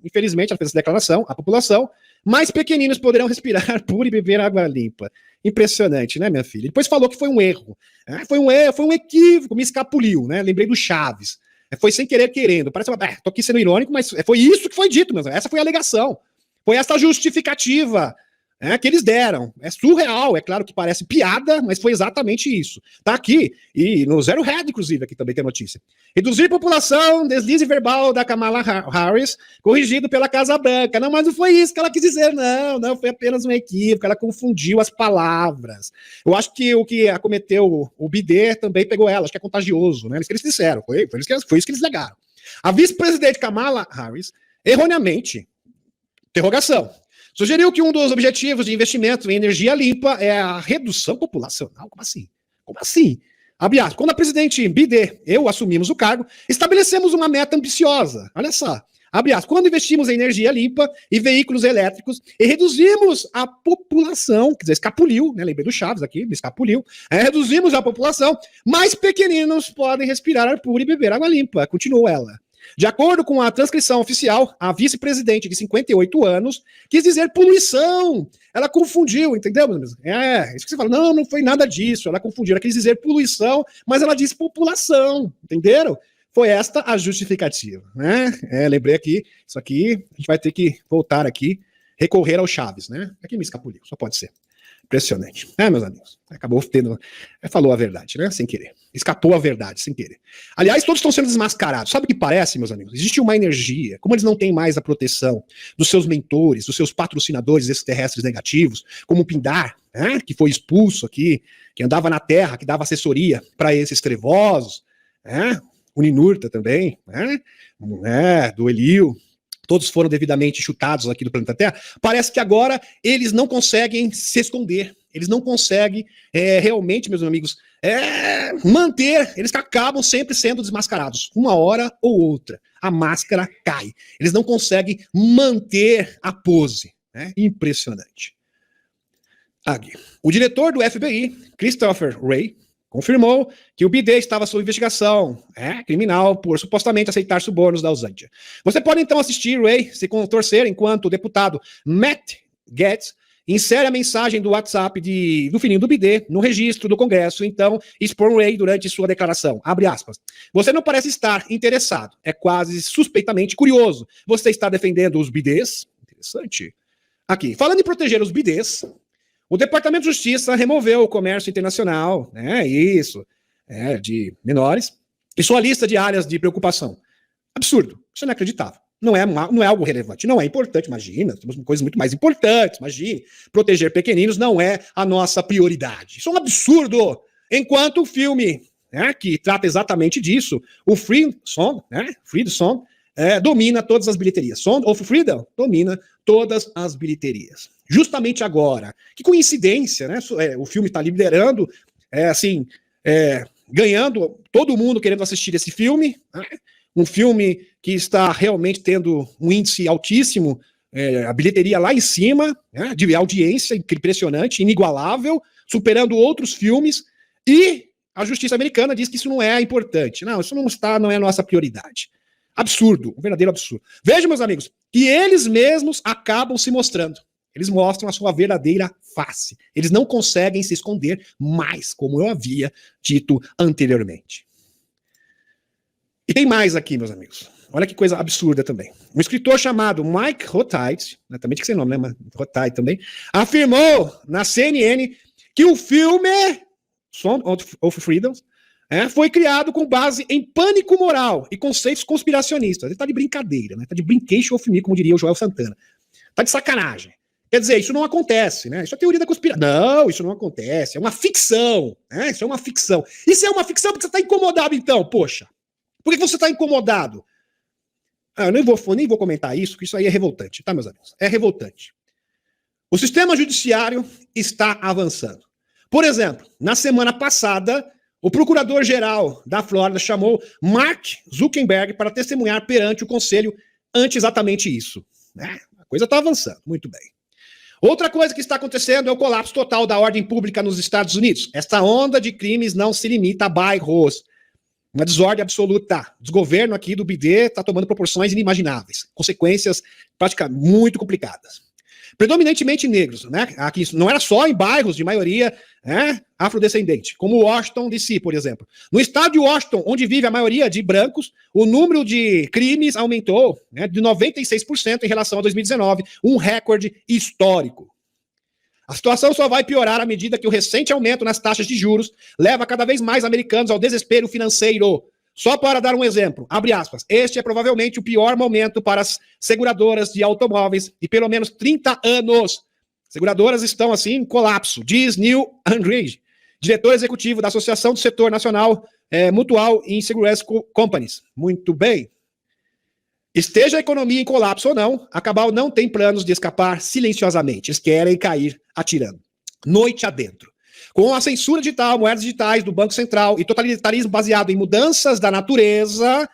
infelizmente, ela fez essa declaração, a população, mais pequeninos poderão respirar puro e beber água limpa. Impressionante, né, minha filha? Depois falou que foi um erro. Foi um equívoco, me escapuliu, né? Lembrei do Chaves. Foi sem querer querendo. Parece tô aqui sendo irônico, mas foi isso que foi dito, mesmo. Essa foi a alegação. Foi essa justificativa que eles deram. É surreal, é claro que parece piada, mas foi exatamente isso. Tá aqui, e no Zero Head, inclusive, aqui também tem notícia. Reduzir população, deslize verbal da Kamala Harris, corrigido pela Casa Branca. Não, mas não foi isso que ela quis dizer, não, foi apenas um equívoco, ela confundiu as palavras. Eu acho que o que acometeu o Bidê também pegou ela, acho que é contagioso, né? Isso que eles disseram, foi isso que eles negaram. A vice-presidente Kamala Harris, erroneamente, interrogação, Sugeriu que um dos objetivos de investimento em energia limpa é a redução populacional. Como assim? Como assim? Abre aspas. Quando a presidente Biden e eu assumimos o cargo, estabelecemos uma meta ambiciosa. Olha só. Abre aspas. Quando investimos em energia limpa e veículos elétricos e reduzimos a população, quer dizer, escapuliu, né? Lembrei do Chaves aqui, me escapuliu. Reduzimos a população, mais pequeninos podem respirar ar puro e beber água limpa. Continuou ela. De acordo com a transcrição oficial, a vice-presidente de 58 anos quis dizer poluição. Ela confundiu, entendeu? Isso que você fala, não foi nada disso. Ela confundiu, ela quis dizer poluição, mas ela disse população, entenderam? Foi esta a justificativa, né? Lembrei aqui, isso aqui, a gente vai ter que voltar aqui, recorrer ao Chaves, né? Aqui me escapuliu, só pode ser. Impressionante. Meus amigos, acabou tendo, falou a verdade, né? Sem querer. Escapou a verdade, sem querer. Aliás, todos estão sendo desmascarados. Sabe o que parece, meus amigos? Existe uma energia, como eles não têm mais a proteção dos seus mentores, dos seus patrocinadores extraterrestres negativos, como o Pindar, né? Que foi expulso aqui, que andava na Terra, que dava assessoria para esses trevosos, né? O Ninurta também, né? Do Elio. Todos foram devidamente chutados aqui do planeta Terra, parece que agora eles não conseguem se esconder, eles não conseguem realmente, meus amigos, manter, eles acabam sempre sendo desmascarados, uma hora ou outra, a máscara cai, eles não conseguem manter a pose, né? Impressionante. Aqui. O diretor do FBI, Christopher Wray, confirmou que o Biden estava sob investigação criminal por supostamente aceitar subornos da Usandia. Você pode então assistir Wray se contorcer enquanto o deputado Matt Gaetz insere a mensagem do WhatsApp do filhinho do Biden no registro do Congresso, então expor Wray durante sua declaração. Abre aspas. Você não parece estar interessado, é quase suspeitamente curioso. Você está defendendo os bidês? Interessante. Aqui, falando em proteger os bidês, o Departamento de Justiça removeu o comércio internacional, de menores, e sua lista de áreas de preocupação. Absurdo. Isso é inacreditável. Não é algo relevante. Não é importante, imagina. Temos coisas muito mais importantes, imagine. Proteger pequeninos não é a nossa prioridade. Isso é um absurdo. Enquanto o filme que trata exatamente disso, o Free Song, domina todas as bilheterias. Song of Freedom domina todas as bilheterias. Justamente agora. Que coincidência, né? O filme está liderando, ganhando, todo mundo querendo assistir esse filme, né? Um filme que está realmente tendo um índice altíssimo, a bilheteria lá em cima, né? De audiência impressionante, inigualável, superando outros filmes, e a justiça americana diz que isso não é importante. Não, isso não é a nossa prioridade. Absurdo, um verdadeiro absurdo. Vejam, meus amigos, que eles mesmos acabam se mostrando. Eles mostram a sua verdadeira face. Eles não conseguem se esconder mais, como eu havia dito anteriormente. E tem mais aqui, meus amigos. Olha que coisa absurda também. Um escritor chamado Mike Hotite, também tinha que ser nome, né? Mas Hotite também, afirmou na CNN que o filme Sound of Freedom foi criado com base em pânico moral e conceitos conspiracionistas. Ele tá de brincadeira, né? Tá de brincation of me, como diria o Joel Santana. Tá de sacanagem. Quer dizer, isso não acontece, né? Isso é teoria da conspiração. Não, isso não acontece. É uma ficção, né? Isso é uma ficção. Isso é uma ficção porque você está incomodado, então, poxa. Por que você está incomodado? Eu nem vou comentar isso, porque isso aí é revoltante, tá, meus amigos? É revoltante. O sistema judiciário está avançando. Por exemplo, na semana passada, o procurador-geral da Flórida chamou Mark Zuckerberg para testemunhar perante o conselho ante exatamente isso. Né? A coisa está avançando, muito bem. Outra coisa que está acontecendo é o colapso total da ordem pública nos Estados Unidos. Esta onda de crimes não se limita a bairros. Uma desordem absoluta. O desgoverno aqui do Biden está tomando proporções inimagináveis. Consequências praticamente muito complicadas. Predominantemente negros, né? Aqui não era só em bairros de maioria afrodescendente, como Washington DC, por exemplo. No estado de Washington, onde vive a maioria de brancos, o número de crimes aumentou de 96% em relação a 2019, um recorde histórico. A situação só vai piorar à medida que o recente aumento nas taxas de juros leva cada vez mais americanos ao desespero financeiro. Só para dar um exemplo, abre aspas, este é provavelmente o pior momento para as seguradoras de automóveis de pelo menos 30 anos. Seguradoras estão assim em colapso, diz Neil Andridge, diretor executivo da Associação do Setor Nacional Mutual Insurance Companies. Muito bem. Esteja a economia em colapso ou não, a Cabal não tem planos de escapar silenciosamente. Eles querem cair atirando. Noite adentro. Com a censura digital, moedas digitais do Banco Central e totalitarismo baseado em mudanças da natureza,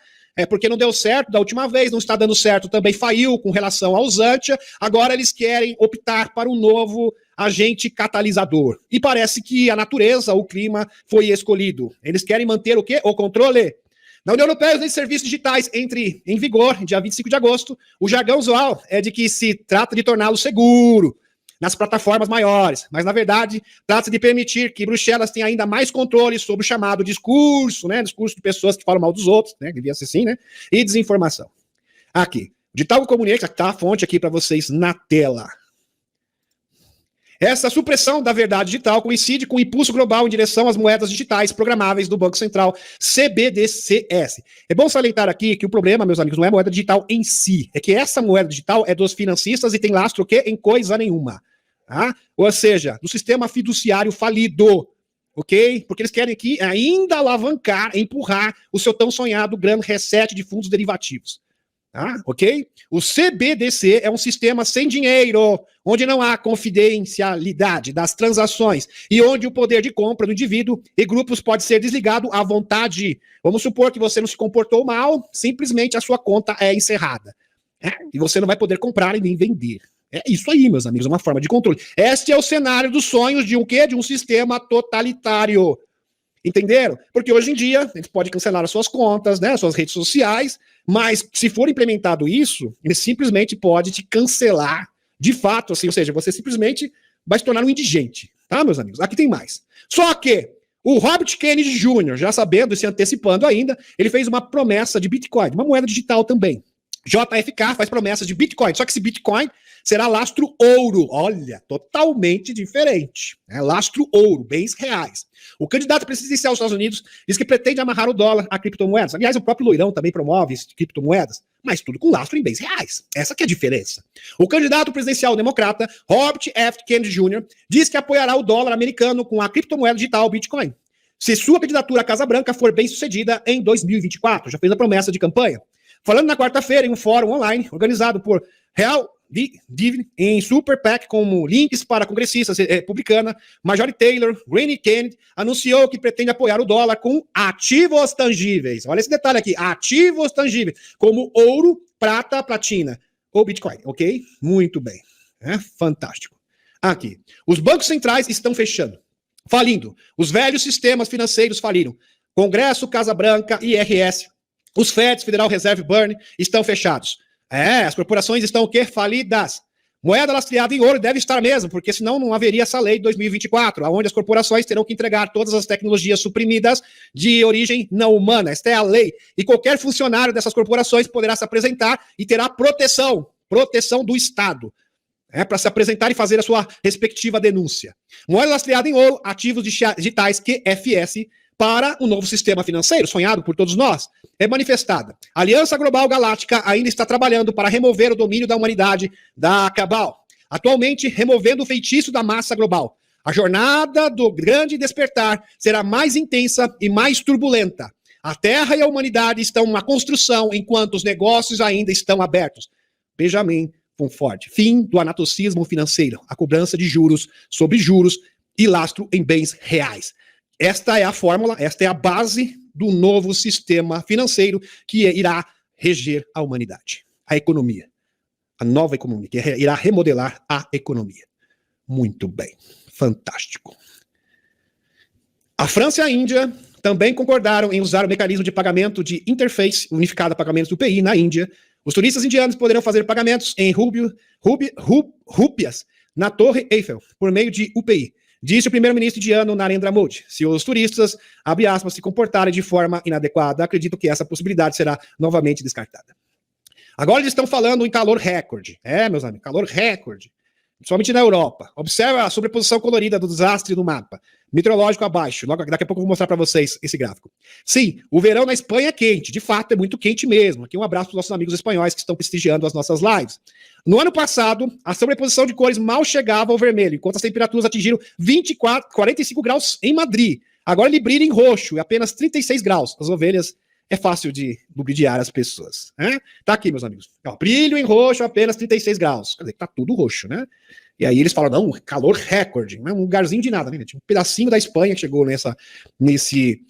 porque não deu certo da última vez, não está dando certo, também faliu com relação ao Zantia, agora eles querem optar para um novo agente catalisador. E parece que a natureza, o clima, foi escolhido. Eles querem manter o quê? O controle. Na União Europeia, os serviços digitais entram em vigor, dia 25 de agosto. O jargão usual é de que se trata de torná-lo seguro nas plataformas maiores, mas, na verdade, trata-se de permitir que Bruxelas tenha ainda mais controle sobre o chamado discurso, né, discurso de pessoas que falam mal dos outros, né, devia ser assim, né, e desinformação. Aqui, Digital Communications, tá a fonte aqui para vocês na tela. Essa supressão da verdade digital coincide com o impulso global em direção às moedas digitais programáveis do Banco Central, CBDCs. É bom salientar aqui que o problema, meus amigos, não é a moeda digital em si, é que essa moeda digital é dos financistas e tem lastro o quê? Em coisa nenhuma. Tá? Ou seja, do sistema fiduciário falido, ok? Porque eles querem aqui ainda alavancar, empurrar o seu tão sonhado grande reset de fundos derivativos. Tá? Ok? O CBDC é um sistema sem dinheiro, onde não há confidencialidade das transações e onde o poder de compra do indivíduo e grupos pode ser desligado à vontade. Vamos supor que você não se comportou mal, simplesmente a sua conta é encerrada. E você não vai poder comprar e nem vender. É isso aí, meus amigos, é uma forma de controle. Este é o cenário dos sonhos de um quê? De um sistema totalitário. Entenderam? Porque hoje em dia, a gente pode cancelar as suas contas, né, as suas redes sociais, mas se for implementado isso, ele simplesmente pode te cancelar de fato, assim, ou seja, você simplesmente vai se tornar um indigente, tá, meus amigos? Aqui tem mais. Só que o Robert Kennedy Jr., já sabendo e se antecipando ainda, ele fez uma promessa de Bitcoin, uma moeda digital também. JFK faz promessas de Bitcoin, só que esse Bitcoin será lastro ouro, olha, totalmente diferente, né? Lastro ouro, bens reais. O candidato presidencial dos Estados Unidos diz que pretende amarrar o dólar a criptomoedas. Aliás, o próprio Loirão também promove criptomoedas, mas tudo com lastro em bens reais. Essa que é a diferença. O candidato presidencial democrata, Robert F. Kennedy Jr., diz que apoiará o dólar americano com a criptomoeda digital Bitcoin, se sua candidatura à Casa Branca for bem sucedida em 2024. Já fez a promessa de campanha. Falando na quarta-feira em um fórum online organizado por Real Div em Super PAC, como links para congressistas republicana, Marjorie Taylor Greene Kennedy anunciou que pretende apoiar o dólar com ativos tangíveis. Olha esse detalhe aqui, ativos tangíveis, como ouro, prata, platina ou Bitcoin, ok? Muito bem, fantástico. Aqui, os bancos centrais estão fechando, falindo, os velhos sistemas financeiros faliram, Congresso, Casa Branca, IRS, os FEDs, Federal Reserve Burn, estão fechados. As corporações estão o quê? Falidas. Moeda lastreada em ouro deve estar mesmo, porque senão não haveria essa lei de 2024, onde as corporações terão que entregar todas as tecnologias suprimidas de origem não humana. Esta é a lei. E qualquer funcionário dessas corporações poderá se apresentar e terá proteção do Estado, para se apresentar e fazer a sua respectiva denúncia. Moeda lastreada em ouro, ativos digitais QFS, para um novo sistema financeiro, sonhado por todos nós, é manifestada. A Aliança Global Galáctica ainda está trabalhando para remover o domínio da humanidade da Cabal, atualmente removendo o feitiço da massa global. A jornada do grande despertar será mais intensa e mais turbulenta. A Terra e a humanidade estão na construção, enquanto os negócios ainda estão abertos. Benjamin Ford. Fim do anatocismo financeiro, a cobrança de juros sobre juros e lastro em bens reais. Esta é a fórmula, esta é a base do novo sistema financeiro que irá reger a humanidade, a economia, a nova economia, que irá remodelar a economia. Muito bem, fantástico. A França e a Índia também concordaram em usar o mecanismo de pagamento de interface unificada a pagamentos do UPI na Índia. Os turistas indianos poderão fazer pagamentos em rúpias na Torre Eiffel por meio de UPI. Disse o primeiro-ministro indiano Narendra Modi. Se os turistas, abre aspas, se comportarem de forma inadequada, acredito que essa possibilidade será novamente descartada. Agora eles estão falando em calor recorde. Meus amigos, calor recorde. Principalmente na Europa. Observa a sobreposição colorida do desastre no mapa. Meteorológico abaixo. Daqui a pouco eu vou mostrar para vocês esse gráfico. Sim, o verão na Espanha é quente. De fato, é muito quente mesmo. Aqui um abraço para os nossos amigos espanhóis que estão prestigiando as nossas lives. No ano passado, a sobreposição de cores mal chegava ao vermelho, enquanto as temperaturas atingiram 45 graus em Madrid. Agora ele brilha em roxo, e apenas 36 graus. As ovelhas é fácil de lubridiar as pessoas. Né? Tá aqui, meus amigos. Ó, brilho em roxo, apenas 36 graus. Quer dizer, tá tudo roxo, né? E aí eles falam, não, calor recorde. Não é um lugarzinho de nada, né? Tinha um pedacinho da Espanha que chegou nesse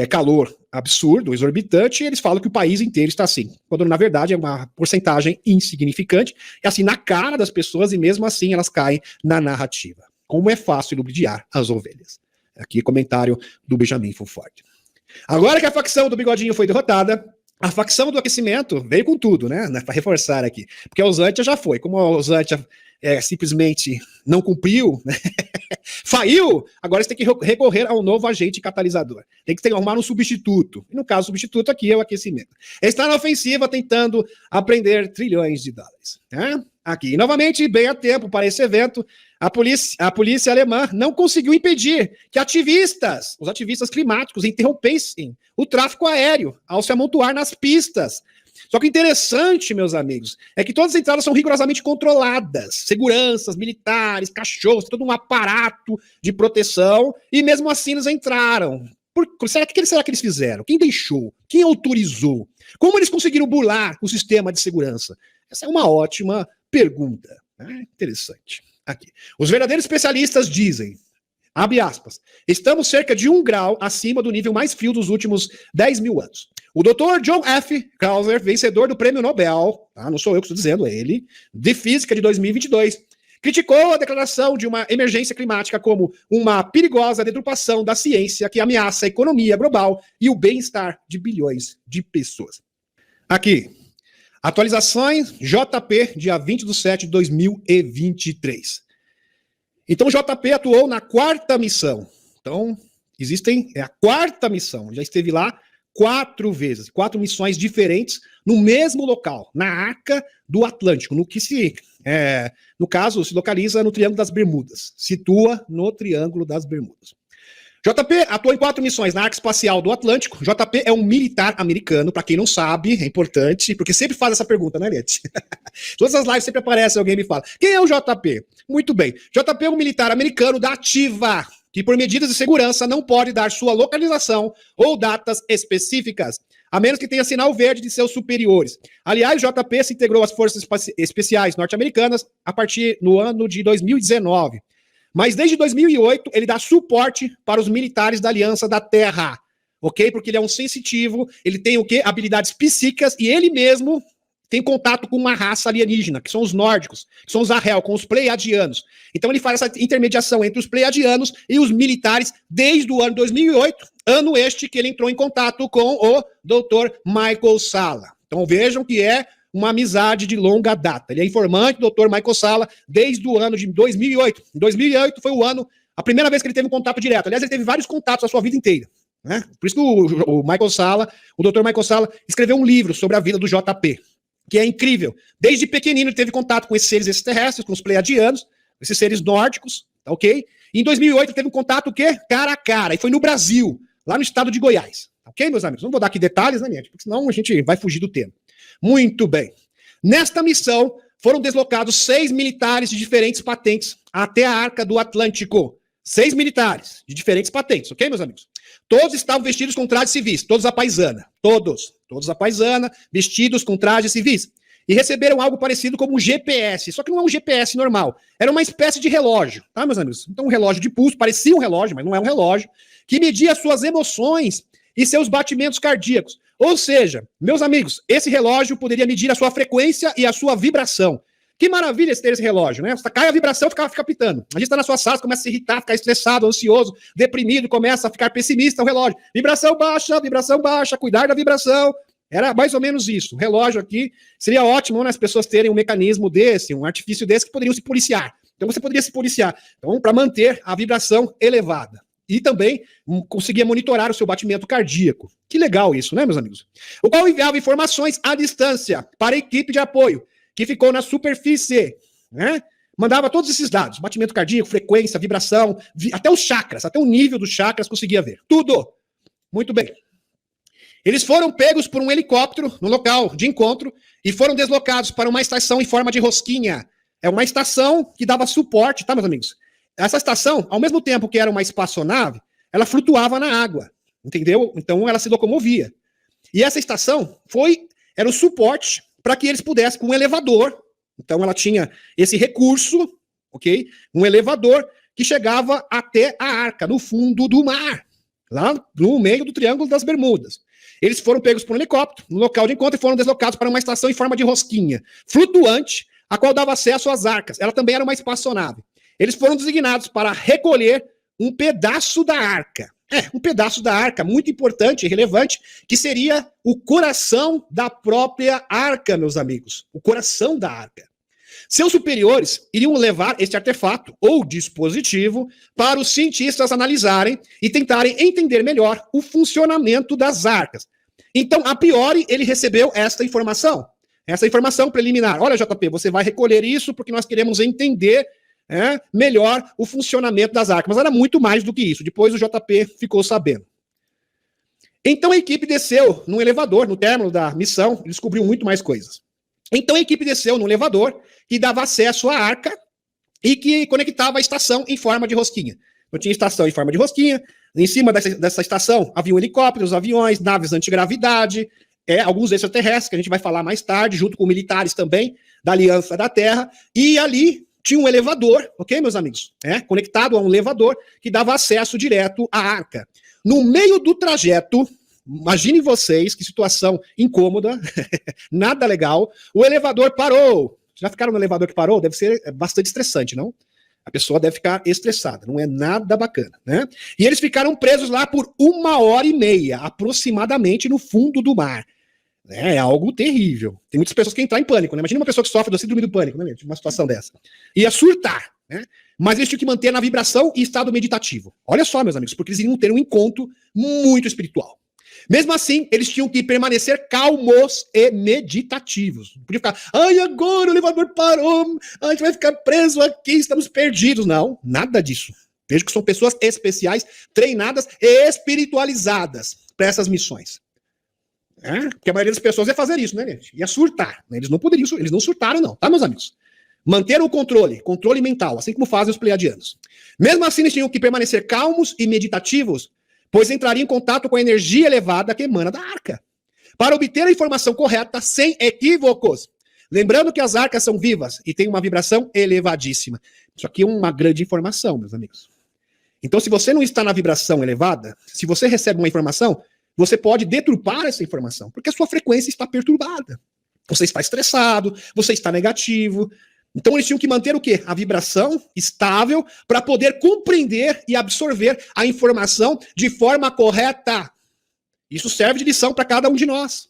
calor absurdo, exorbitante, e eles falam que o país inteiro está assim. Quando, na verdade, é uma porcentagem insignificante. É assim, na cara das pessoas, e mesmo assim elas caem na narrativa. Como é fácil lubridiar as ovelhas. Aqui, comentário do Benjamin Fulford. Agora que a facção do bigodinho foi derrotada, a facção do aquecimento veio com tudo, né? Para reforçar aqui. Porque a Osantia já foi. Como a Osantia simplesmente não cumpriu, né? Faiu, agora você tem que recorrer a um novo agente catalisador. Tem que arrumar um substituto. E no caso, o substituto aqui é o aquecimento. Está na ofensiva tentando aprender trilhões de dólares. Né? Aqui, e novamente, bem a tempo para esse evento, a polícia alemã não conseguiu impedir que os ativistas climáticos, interrompessem o tráfego aéreo ao se amontoar nas pistas. Só que o interessante, meus amigos, é que todas as entradas são rigorosamente controladas. Seguranças, militares, cachorros, todo um aparato de proteção, e mesmo assim eles entraram. Será que eles fizeram? Quem deixou? Quem autorizou? Como eles conseguiram burlar o sistema de segurança? Essa é uma ótima pergunta. Interessante. Aqui. Os verdadeiros especialistas dizem, abre aspas, estamos cerca de 1 grau acima do nível mais frio dos últimos 10 mil anos. O Dr. John F. Clauser, vencedor do Prêmio Nobel, tá? Não sou eu que estou dizendo, é ele, de Física de 2022, criticou a declaração de uma emergência climática como uma perigosa deturpação da ciência que ameaça a economia global e o bem-estar de bilhões de pessoas. Aqui, atualizações JP, dia 20/7 de 2023. Então, o JP atuou na 4ª missão. Então, é a 4ª missão. Já esteve lá 4 vezes, 4 missões diferentes no mesmo local, na Arca do Atlântico, no caso, se localiza no Triângulo das Bermudas. Situa no Triângulo das Bermudas. JP atuou em 4 missões na Arca Espacial do Atlântico. JP é um militar americano, para quem não sabe, é importante, porque sempre faz essa pergunta, né, Lete? Todas as lives sempre aparece alguém me fala, quem é o JP? Muito bem, JP é um militar americano da ativa, que por medidas de segurança não pode dar sua localização ou datas específicas, a menos que tenha sinal verde de seus superiores. Aliás, JP se integrou às Forças Especiais norte-americanas a partir no ano de 2019. Mas desde 2008, ele dá suporte para os militares da Aliança da Terra, ok? Porque ele é um sensitivo, ele tem o quê? Habilidades psíquicas, e ele mesmo tem contato com uma raça alienígena, que são os nórdicos, que são os Ahel, com os pleiadianos. Então ele faz essa intermediação entre os pleiadianos e os militares desde o ano 2008, ano este que ele entrou em contato com o Dr. Michael Salla. Então vejam que é uma amizade de longa data. Ele é informante do Dr. Michael Salla desde o ano de 2008. Em 2008 foi o ano, a primeira vez que ele teve um contato direto. Aliás, ele teve vários contatos a sua vida inteira. Né? Por isso que o Michael Salla, o Dr. Michael Salla, escreveu um livro sobre a vida do JP, que é incrível. Desde pequenino ele teve contato com esses seres extraterrestres, com os pleiadianos, esses seres nórdicos, tá ok? E em 2008 ele teve um contato o quê? Cara a cara, e foi no Brasil, lá no estado de Goiás. Ok, meus amigos? Não vou dar aqui detalhes, né, gente? Porque senão a gente vai fugir do tema. Muito bem. Nesta missão, foram deslocados 6 militares de diferentes patentes até a Arca do Atlântico. 6 militares de diferentes patentes, ok, meus amigos? Todos estavam vestidos com trajes civis, todos a paisana. Todos a paisana, vestidos com trajes civis. E receberam algo parecido como um GPS, só que não é um GPS normal. Era uma espécie de relógio, tá, meus amigos? Então, um relógio de pulso, parecia um relógio, mas não é um relógio, que media suas emoções e seus batimentos cardíacos. Ou seja, meus amigos, esse relógio poderia medir a sua frequência e a sua vibração. Que maravilha ter esse relógio, né? Cai a vibração, fica pitando. A gente está na sua sala, começa a se irritar, ficar estressado, ansioso, deprimido, começa a ficar pessimista, o relógio. Vibração baixa, cuidar da vibração. Era mais ou menos isso. O relógio aqui seria ótimo, né, as pessoas terem um mecanismo desse, um artifício desse que poderiam se policiar. Então você poderia se policiar para manter a vibração elevada. E também conseguia monitorar o seu batimento cardíaco. Que legal isso, né, meus amigos? O qual enviava informações à distância para a equipe de apoio, que ficou na superfície, né? Mandava todos esses dados, batimento cardíaco, frequência, vibração, até os chakras, até o nível dos chakras conseguia ver. Tudo. Muito bem. Eles foram pegos por um helicóptero no local de encontro e foram deslocados para uma estação em forma de rosquinha. É uma estação que dava suporte, tá, meus amigos? Essa estação, ao mesmo tempo que era uma espaçonave, ela flutuava na água, entendeu? Então ela se locomovia. E essa estação era o suporte para que eles pudessem, com um elevador, então ela tinha esse recurso, ok? Um elevador que chegava até a arca, no fundo do mar, lá no meio do Triângulo das Bermudas. Eles foram pegos por um helicóptero no local de encontro e foram deslocados para uma estação em forma de rosquinha, flutuante, a qual dava acesso às arcas. Ela também era uma espaçonave. Eles foram designados para recolher um pedaço da arca. Um pedaço da arca muito importante e relevante, que seria o coração da própria arca, meus amigos. O coração da arca. Seus superiores iriam levar este artefato ou dispositivo para os cientistas analisarem e tentarem entender melhor o funcionamento das arcas. Então, a priori, ele recebeu essa informação preliminar. Olha, JP, você vai recolher isso porque nós queremos entender melhor o funcionamento das arcas. Mas era muito mais do que isso. Depois o JP ficou sabendo. Então a equipe desceu num elevador, no término da missão, e descobriu muito mais coisas. Então a equipe desceu num elevador que dava acesso à arca e que conectava a estação em forma de rosquinha. Então tinha estação em forma de rosquinha, em cima dessa estação haviam helicópteros, aviões, naves antigravidade, alguns extraterrestres, que a gente vai falar mais tarde, junto com militares também, da Aliança da Terra, e ali tinha um elevador, ok, meus amigos? Conectado a um elevador que dava acesso direto à arca. No meio do trajeto, imaginem vocês que situação incômoda, nada legal, o elevador parou. Já ficaram no elevador que parou? Deve ser bastante estressante, não? A pessoa deve ficar estressada, não é nada bacana, né? E eles ficaram presos lá por 1h30, aproximadamente, no fundo do mar. É algo terrível. Tem muitas pessoas que entram em pânico, né? Imagina uma pessoa que sofre da síndrome do pânico, né? Uma situação dessa. Ia surtar, né? Mas eles tinham que manter na vibração e estado meditativo. Olha só, meus amigos, porque eles iriam ter um encontro muito espiritual. Mesmo assim, eles tinham que permanecer calmos e meditativos. Não podia ficar, agora o elevador parou, a gente vai ficar preso aqui, estamos perdidos. Não, nada disso. Vejo que são pessoas especiais, treinadas e espiritualizadas para essas missões. Porque a maioria das pessoas ia fazer isso, né, gente? Ia surtar. Eles não poderiam, eles não surtaram, não, tá, meus amigos? Manteram o controle mental, assim como fazem os pleiadianos. Mesmo assim, eles tinham que permanecer calmos e meditativos, pois entrariam em contato com a energia elevada que emana da arca, para obter a informação correta sem equívocos. Lembrando que as arcas são vivas e têm uma vibração elevadíssima. Isso aqui é uma grande informação, meus amigos. Então, se você não está na vibração elevada, se você recebe uma informação, você pode deturpar essa informação, porque a sua frequência está perturbada. Você está estressado, você está negativo. Então eles tinham que manter o quê? A vibração estável para poder compreender e absorver a informação de forma correta. Isso serve de lição para cada um de nós.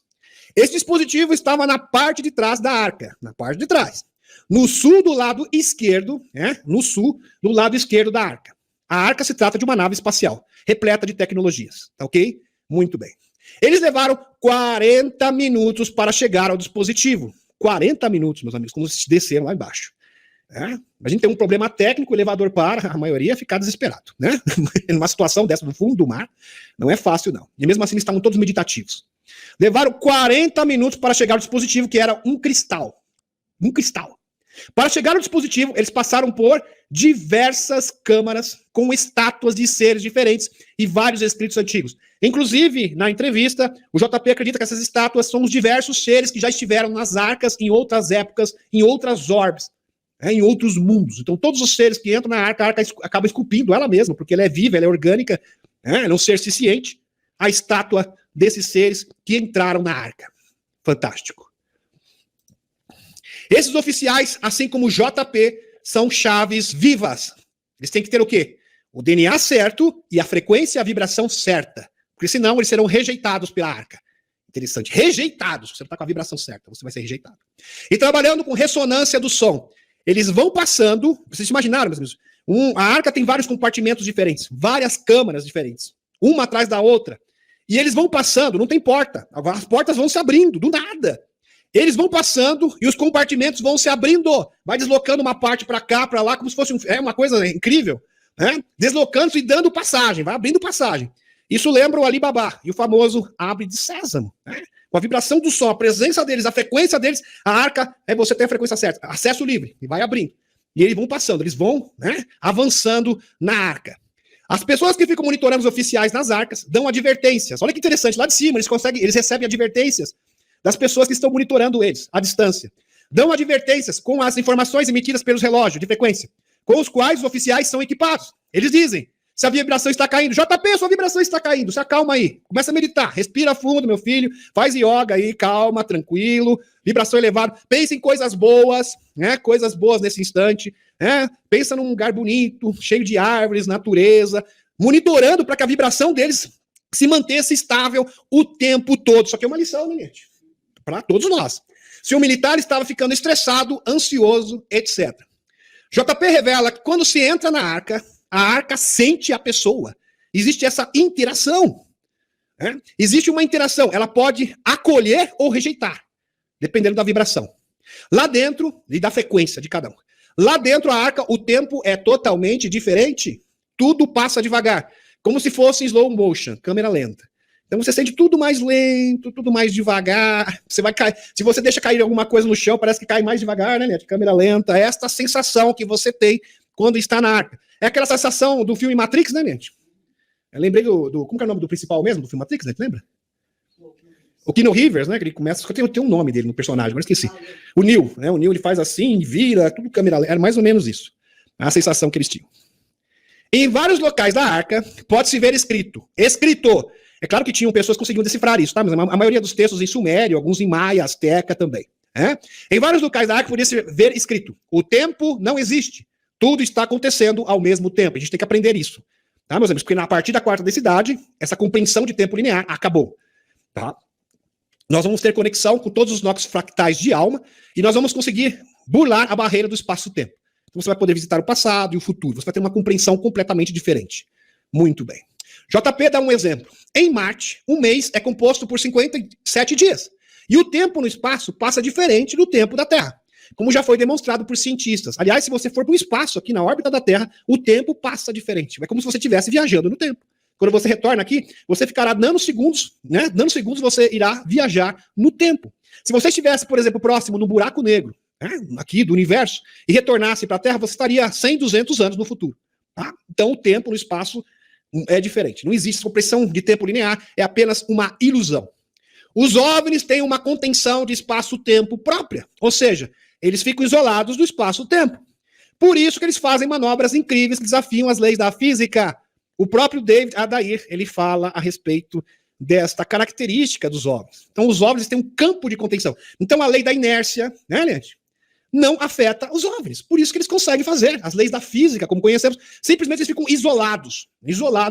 Esse dispositivo estava na parte de trás da arca, na parte de trás. No sul do lado esquerdo, no sul do lado esquerdo da arca. A arca se trata de uma nave espacial, repleta de tecnologias, tá ok? Muito bem. Eles levaram 40 minutos para chegar ao dispositivo. 40 minutos, meus amigos, como se desceram lá embaixo. A gente tem um problema técnico, o elevador para, a maioria fica desesperado, né? Numa situação dessa, no fundo do mar, não é fácil, não. E mesmo assim, eles estavam todos meditativos. Levaram 40 minutos para chegar ao dispositivo, que era um cristal. Um cristal. Para chegar ao dispositivo, eles passaram por diversas câmaras com estátuas de seres diferentes e vários escritos antigos. Inclusive, na entrevista, o JP acredita que essas estátuas são os diversos seres que já estiveram nas arcas em outras épocas, em outras orbes, em outros mundos. Então, todos os seres que entram na arca, a arca acaba esculpindo ela mesma, porque ela é viva, ela é orgânica, ela é um ser ciente, a estátua desses seres que entraram na arca. Fantástico. Esses oficiais, assim como o JP, são chaves vivas. Eles têm que ter o quê? O DNA certo e a frequência e a vibração certa. Porque senão eles serão rejeitados pela arca. Interessante. Rejeitados. Você não está com a vibração certa, você vai ser rejeitado. E trabalhando com ressonância do som. Eles vão passando, vocês imaginaram, meus amigos? A arca tem vários compartimentos diferentes, várias câmaras diferentes, uma atrás da outra. E eles vão passando, não tem porta. As portas vão se abrindo, do nada. Eles vão passando e os compartimentos vão se abrindo. Vai deslocando uma parte para cá, para lá, como se fosse uma coisa incrível. Deslocando-se e dando passagem, vai abrindo passagem. Isso lembra o Alibaba e o famoso abre de sésamo. Com a vibração do som, a presença deles, a frequência deles, a arca, você tem a frequência certa, acesso livre, e vai abrindo. E eles vão passando, eles vão avançando na arca. As pessoas que ficam monitorando os oficiais nas arcas dão advertências. Olha que interessante, lá de cima eles recebem advertências das pessoas que estão monitorando eles à distância. Dão advertências com as informações emitidas pelos relógios de frequência, com os quais os oficiais são equipados. Eles dizem, se a vibração está caindo, JP, sua vibração está caindo, se acalma aí, começa a meditar, respira fundo, meu filho, faz yoga aí, calma, tranquilo, vibração elevada, pensa em coisas boas, né, coisas boas nesse instante, né, pensa num lugar bonito, cheio de árvores, natureza, monitorando para que a vibração deles se mantenha estável o tempo todo. Isso aqui é uma lição, né, gente? Para todos nós. Se o militar estava ficando estressado, ansioso, etc. JP revela que quando se entra na arca, a arca sente a pessoa. Existe essa interação. Né? Existe uma interação. Ela pode acolher ou rejeitar, dependendo da vibração. Lá dentro, e da frequência de cada um. Lá dentro, a arca, o tempo é totalmente diferente. Tudo passa devagar. Como se fosse em slow motion, câmera lenta. Então você sente tudo mais lento, tudo mais devagar. Você vai cair. Se você deixa cair alguma coisa no chão, parece que cai mais devagar, né, Neto? Câmera lenta. É esta sensação que você tem quando está na arca. É aquela sensação do filme Matrix, né, Neto? Eu lembrei do como que é o nome do principal mesmo do filme Matrix, né? Lembra? O Keanu Reeves, né? Que ele começa. Tem um nome dele no personagem, agora esqueci. O Neo, né? O Neo ele faz assim, vira, tudo câmera lenta. Era mais ou menos isso. A sensação que eles tinham. Em vários locais da arca, pode-se ver escrito. Escrito. É claro que tinham pessoas que conseguiam decifrar isso, tá? Mas a maioria dos textos em sumério, alguns em maia, asteca também. Né? Em vários locais da arca podia-se ver escrito. O tempo não existe. Tudo está acontecendo ao mesmo tempo. A gente tem que aprender isso. Tá, meus amigos? Porque a partir da quarta densidade, essa compreensão de tempo linear acabou. Tá? Nós vamos ter conexão com todos os nossos fractais de alma e nós vamos conseguir burlar a barreira do espaço-tempo. Então você vai poder visitar o passado e o futuro. Você vai ter uma compreensão completamente diferente. Muito bem. JP dá um exemplo. Em Marte, um mês é composto por 57 dias. E o tempo no espaço passa diferente do tempo da Terra, como já foi demonstrado por cientistas. Aliás, se você for para o espaço aqui na órbita da Terra, o tempo passa diferente. É como se você estivesse viajando no tempo. Quando você retorna aqui, você ficará nanosegundos, né? Nanosegundos você irá viajar no tempo. Se você estivesse, por exemplo, próximo no buraco negro, né? Aqui do universo, e retornasse para a Terra, você estaria 100, 200 anos no futuro. Tá? Então o tempo no espaço é diferente. Não existe compreensão de tempo linear, é apenas uma ilusão. Os OVNIs têm uma contenção de espaço-tempo própria, ou seja, eles ficam isolados do espaço-tempo. Por isso que eles fazem manobras incríveis que desafiam as leis da física. O próprio David Adair, ele fala a respeito desta característica dos OVNIs. Então os OVNIs têm um campo de contenção. Então a lei da inércia, né, gente? Não afeta os OVNIs. Por isso que eles conseguem fazer. As leis da física, como conhecemos, simplesmente eles ficam isolados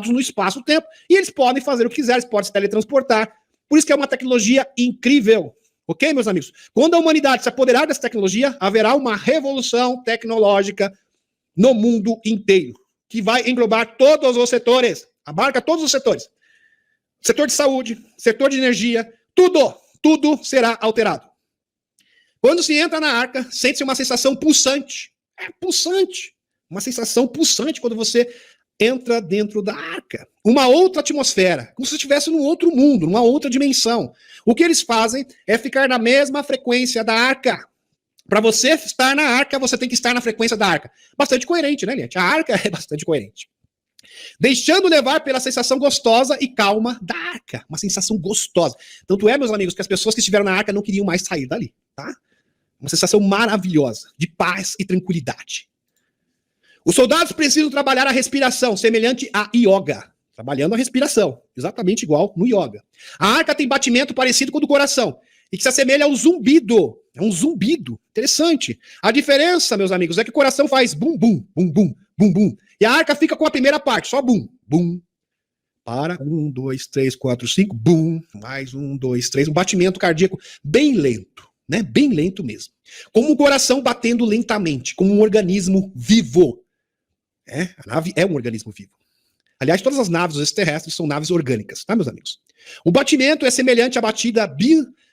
no espaço-tempo, e eles podem fazer o que quiserem, eles podem se teletransportar. Por isso que é uma tecnologia incrível. Ok, meus amigos? Quando a humanidade se apoderar dessa tecnologia, haverá uma revolução tecnológica no mundo inteiro, que vai englobar todos os setores, abarca todos os setores. Setor de saúde, setor de energia, tudo será alterado. Quando se entra na arca, sente-se uma sensação pulsante. É pulsante. Uma sensação pulsante quando você entra dentro da arca. Uma outra atmosfera. Como se estivesse num outro mundo, numa outra dimensão. O que eles fazem é ficar na mesma frequência da arca. Para você estar na arca, você tem que estar na frequência da arca. Bastante coerente, né, gente? A arca é bastante coerente. Deixando levar pela sensação gostosa e calma da arca. Uma sensação gostosa. Tanto é, meus amigos, que as pessoas que estiveram na arca não queriam mais sair dali, tá? Uma sensação maravilhosa, de paz e tranquilidade. Os soldados precisam trabalhar a respiração, semelhante a yoga. Trabalhando a respiração, exatamente igual no yoga. A arca tem batimento parecido com o do coração, e que se assemelha ao zumbido. É um zumbido. Interessante. A diferença, meus amigos, é que o coração faz bum, bum, bum, bum, bum, bum. E a arca fica com a primeira parte, só bum, bum. Para, 1, 2, 3, 4, 5, bum. Mais 1, 2, 3. Um batimento cardíaco bem lento. Né? Bem lento mesmo. Como o coração batendo lentamente, como um organismo vivo. A nave é um organismo vivo. Aliás, todas as naves extraterrestres são naves orgânicas, tá, meus amigos? O batimento é semelhante à batida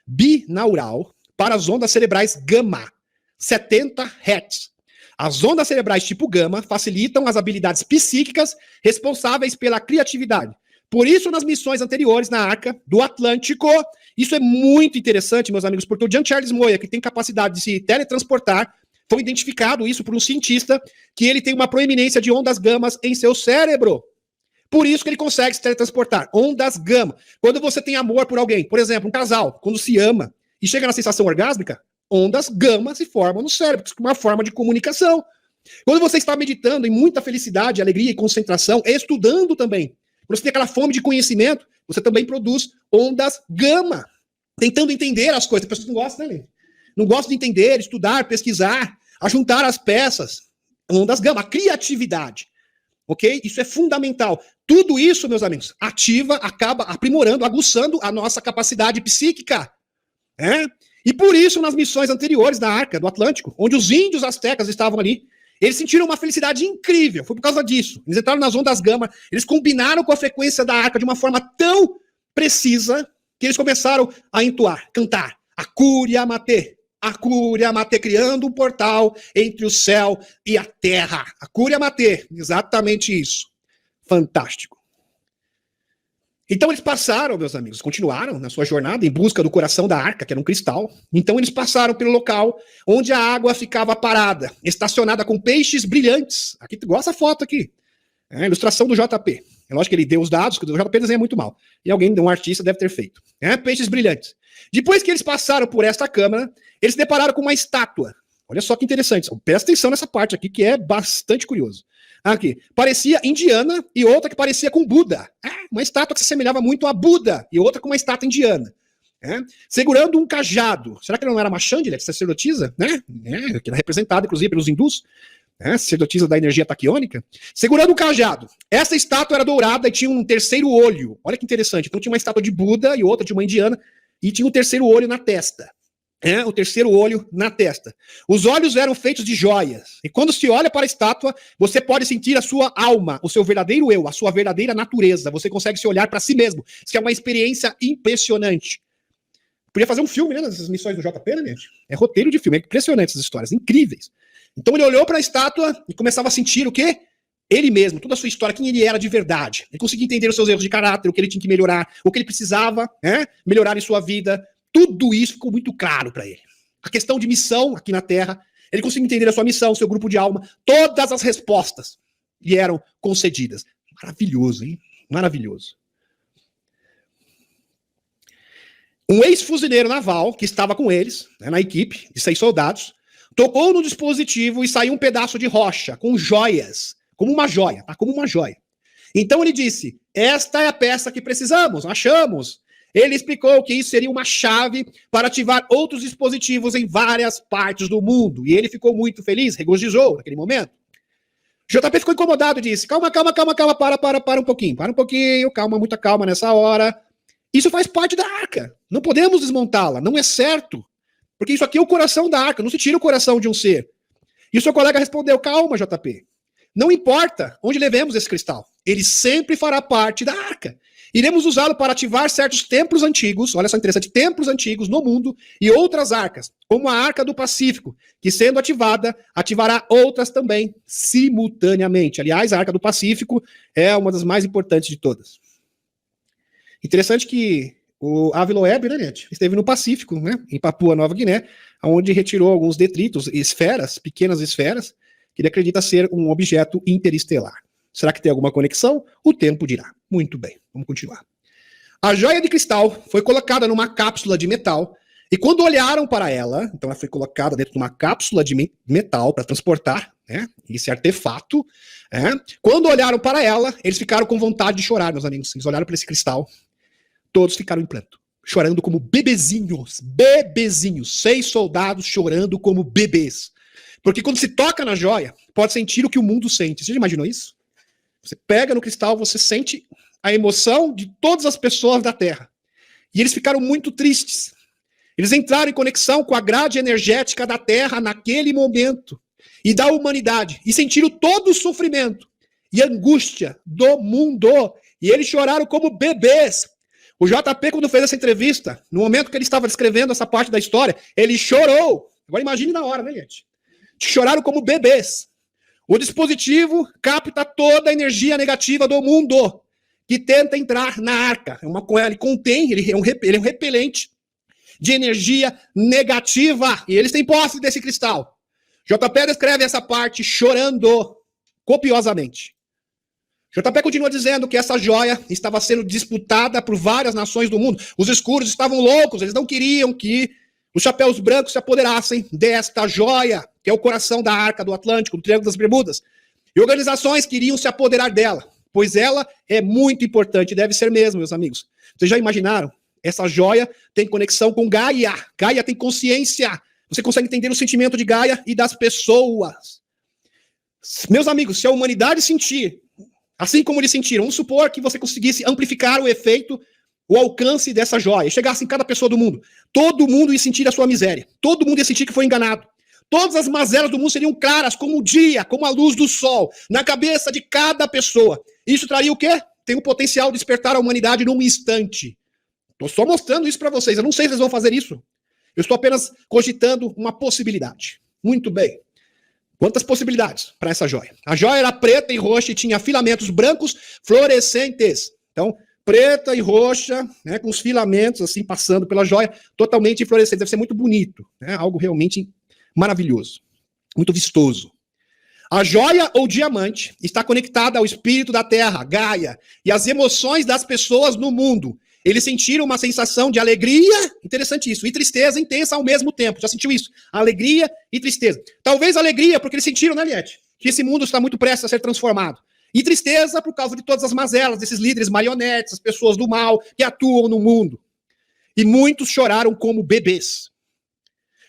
binaural para as ondas cerebrais gama, 70 Hz. As ondas cerebrais tipo gama facilitam as habilidades psíquicas responsáveis pela criatividade. Por isso, nas missões anteriores na Arca do Atlântico, isso é muito interessante, meus amigos, porque o Jean-Charles Moya, que tem capacidade de se teletransportar, foi identificado isso por um cientista, que ele tem uma proeminência de ondas gamas em seu cérebro. Por isso que ele consegue se teletransportar. Ondas gama. Quando você tem amor por alguém, por exemplo, um casal, quando se ama e chega na sensação orgásmica, ondas gama se formam no cérebro, que é uma forma de comunicação. Quando você está meditando em muita felicidade, alegria e concentração, estudando também, quando você tem aquela fome de conhecimento, você também produz ondas gama, tentando entender as coisas. As pessoas não gostam, né, Lê? Não gostam de entender, estudar, pesquisar, ajuntar as peças. Ondas gama, a criatividade. Ok? Isso é fundamental. Tudo isso, meus amigos, ativa, acaba aprimorando, aguçando a nossa capacidade psíquica. E por isso, nas missões anteriores da Arca do Atlântico, onde os índios astecas estavam ali, eles sentiram uma felicidade incrível. Foi por causa disso. Eles entraram nas ondas gama, eles combinaram com a frequência da Arca de uma forma tão precisa que eles começaram a entoar, cantar. Akúria Matê, criando um portal entre o céu e a terra. Akúria Matê, exatamente isso. Fantástico. Então eles passaram, meus amigos, continuaram na sua jornada em busca do coração da arca, que era um cristal. Então eles passaram pelo local onde a água ficava parada, estacionada com peixes brilhantes. Aqui, igual essa foto aqui. É a ilustração do JP. É lógico que ele deu os dados, que o JP desenha muito mal. E alguém, um artista, deve ter feito. Peixes brilhantes. Depois que eles passaram por esta câmara, eles se depararam com uma estátua. Olha só que interessante. Presta atenção nessa parte aqui, que é bastante curioso. Aqui. Parecia indiana e outra que parecia com Buda. Uma estátua que se assemelhava muito a Buda e outra com uma estátua indiana. Segurando um cajado. Será que ela não era uma Chandra, sacerdotisa? Que era representada, inclusive, pelos hindus. Sacerdotisa da energia taquiônica. Segurando um cajado. Essa estátua era dourada e tinha um terceiro olho. Olha que interessante. Então tinha uma estátua de Buda e outra de uma indiana e tinha um terceiro olho na testa. O terceiro olho na testa. Os olhos eram feitos de joias. E quando se olha para a estátua, você pode sentir a sua alma, o seu verdadeiro eu, a sua verdadeira natureza. Você consegue se olhar para si mesmo. Isso é uma experiência impressionante. Podia fazer um filme, né, nessas missões do JP, né, gente? É roteiro de filme. É impressionante essas histórias, incríveis. Então ele olhou para a estátua e começava a sentir o quê? Ele mesmo, toda a sua história, quem ele era de verdade. Ele conseguia entender os seus erros de caráter, o que ele tinha que melhorar, o que ele precisava melhorar em sua vida. Tudo isso ficou muito claro para ele. A questão de missão aqui na Terra, ele conseguiu entender a sua missão, o seu grupo de alma, todas as respostas lhe eram concedidas. Maravilhoso, hein? Maravilhoso. Um ex-fuzileiro naval, que estava com eles, na equipe de 6 soldados, tocou no dispositivo e saiu um pedaço de rocha com joias, como uma joia, tá? Como uma joia. Então ele disse, esta é a peça que precisamos, achamos. Ele explicou que isso seria uma chave para ativar outros dispositivos em várias partes do mundo. E ele ficou muito feliz, regozijou naquele momento. JP ficou incomodado e disse, calma, para um pouquinho. Para um pouquinho, calma, muita calma nessa hora. Isso faz parte da arca. Não podemos desmontá-la, não é certo. Porque isso aqui é o coração da arca, não se tira o coração de um ser. E o seu colega respondeu, calma, JP. Não importa onde levemos esse cristal, ele sempre fará parte da arca. Iremos usá-lo para ativar certos templos antigos, olha só interessante, templos antigos no mundo e outras arcas, como a Arca do Pacífico, que sendo ativada, ativará outras também, simultaneamente. Aliás, a Arca do Pacífico é uma das mais importantes de todas. Interessante que o Ávila Webb, né, gente, esteve no Pacífico, né, em Papua Nova Guiné, onde retirou alguns detritos, esferas, pequenas esferas, que ele acredita ser um objeto interestelar. Será que tem alguma conexão? O tempo dirá. Muito bem, vamos continuar. A joia de cristal foi colocada numa cápsula de metal e quando olharam para ela, então ela foi colocada dentro de uma cápsula de metal para transportar esse artefato. Quando olharam para ela, eles ficaram com vontade de chorar, meus amigos. Eles olharam para esse cristal, todos ficaram em pranto, chorando como bebezinhos. 6 soldados chorando como bebês. Porque quando se toca na joia, pode sentir o que o mundo sente. Você já imaginou isso? Você pega no cristal, você sente a emoção de todas as pessoas da Terra. E eles ficaram muito tristes. Eles entraram em conexão com a grade energética da Terra naquele momento e da humanidade. E sentiram todo o sofrimento e angústia do mundo. E eles choraram como bebês. O JP, quando fez essa entrevista, no momento que ele estava descrevendo essa parte da história, ele chorou. Agora imagine na hora, né, gente? Choraram como bebês. O dispositivo capta toda a energia negativa do mundo que tenta entrar na arca. Ele contém, ele é um repelente de energia negativa. E eles têm posse desse cristal. JP descreve essa parte chorando copiosamente. JP continua dizendo que essa joia estava sendo disputada por várias nações do mundo. Os escuros estavam loucos, eles não queriam que os chapéus brancos se apoderassem desta joia, que é o coração da Arca do Atlântico, do Triângulo das Bermudas. E organizações queriam se apoderar dela, pois ela é muito importante, deve ser mesmo, meus amigos. Vocês já imaginaram? Essa joia tem conexão com Gaia. Gaia tem consciência. Você consegue entender o sentimento de Gaia e das pessoas. Meus amigos, se a humanidade sentir, assim como eles sentiram, vamos supor que você conseguisse amplificar o efeito, o alcance dessa joia, e chegasse em cada pessoa do mundo, todo mundo ia sentir a sua miséria, todo mundo ia sentir que foi enganado, todas as mazelas do mundo seriam claras como o dia, como a luz do sol, na cabeça de cada pessoa. Isso traria o quê? Tem o potencial de despertar a humanidade num instante. Estou só mostrando isso para vocês, eu não sei se eles vão fazer isso, eu estou apenas cogitando uma possibilidade. Muito bem. Quantas possibilidades para essa joia? A joia era preta e roxa e tinha filamentos brancos fluorescentes. Então, preta e roxa, né, com os filamentos assim passando pela joia, totalmente fluorescentes. Deve ser muito bonito, né? Algo realmente maravilhoso, muito vistoso. A joia ou diamante está conectada ao espírito da terra, Gaia, e às emoções das pessoas no mundo. Eles sentiram uma sensação de alegria, interessante isso, e tristeza intensa ao mesmo tempo. Já sentiu isso? Alegria e tristeza. Talvez alegria, porque eles sentiram, né, Liette? Que esse mundo está muito prestes a ser transformado. E tristeza por causa de todas as mazelas, desses líderes marionetes, as pessoas do mal que atuam no mundo. E muitos choraram como bebês.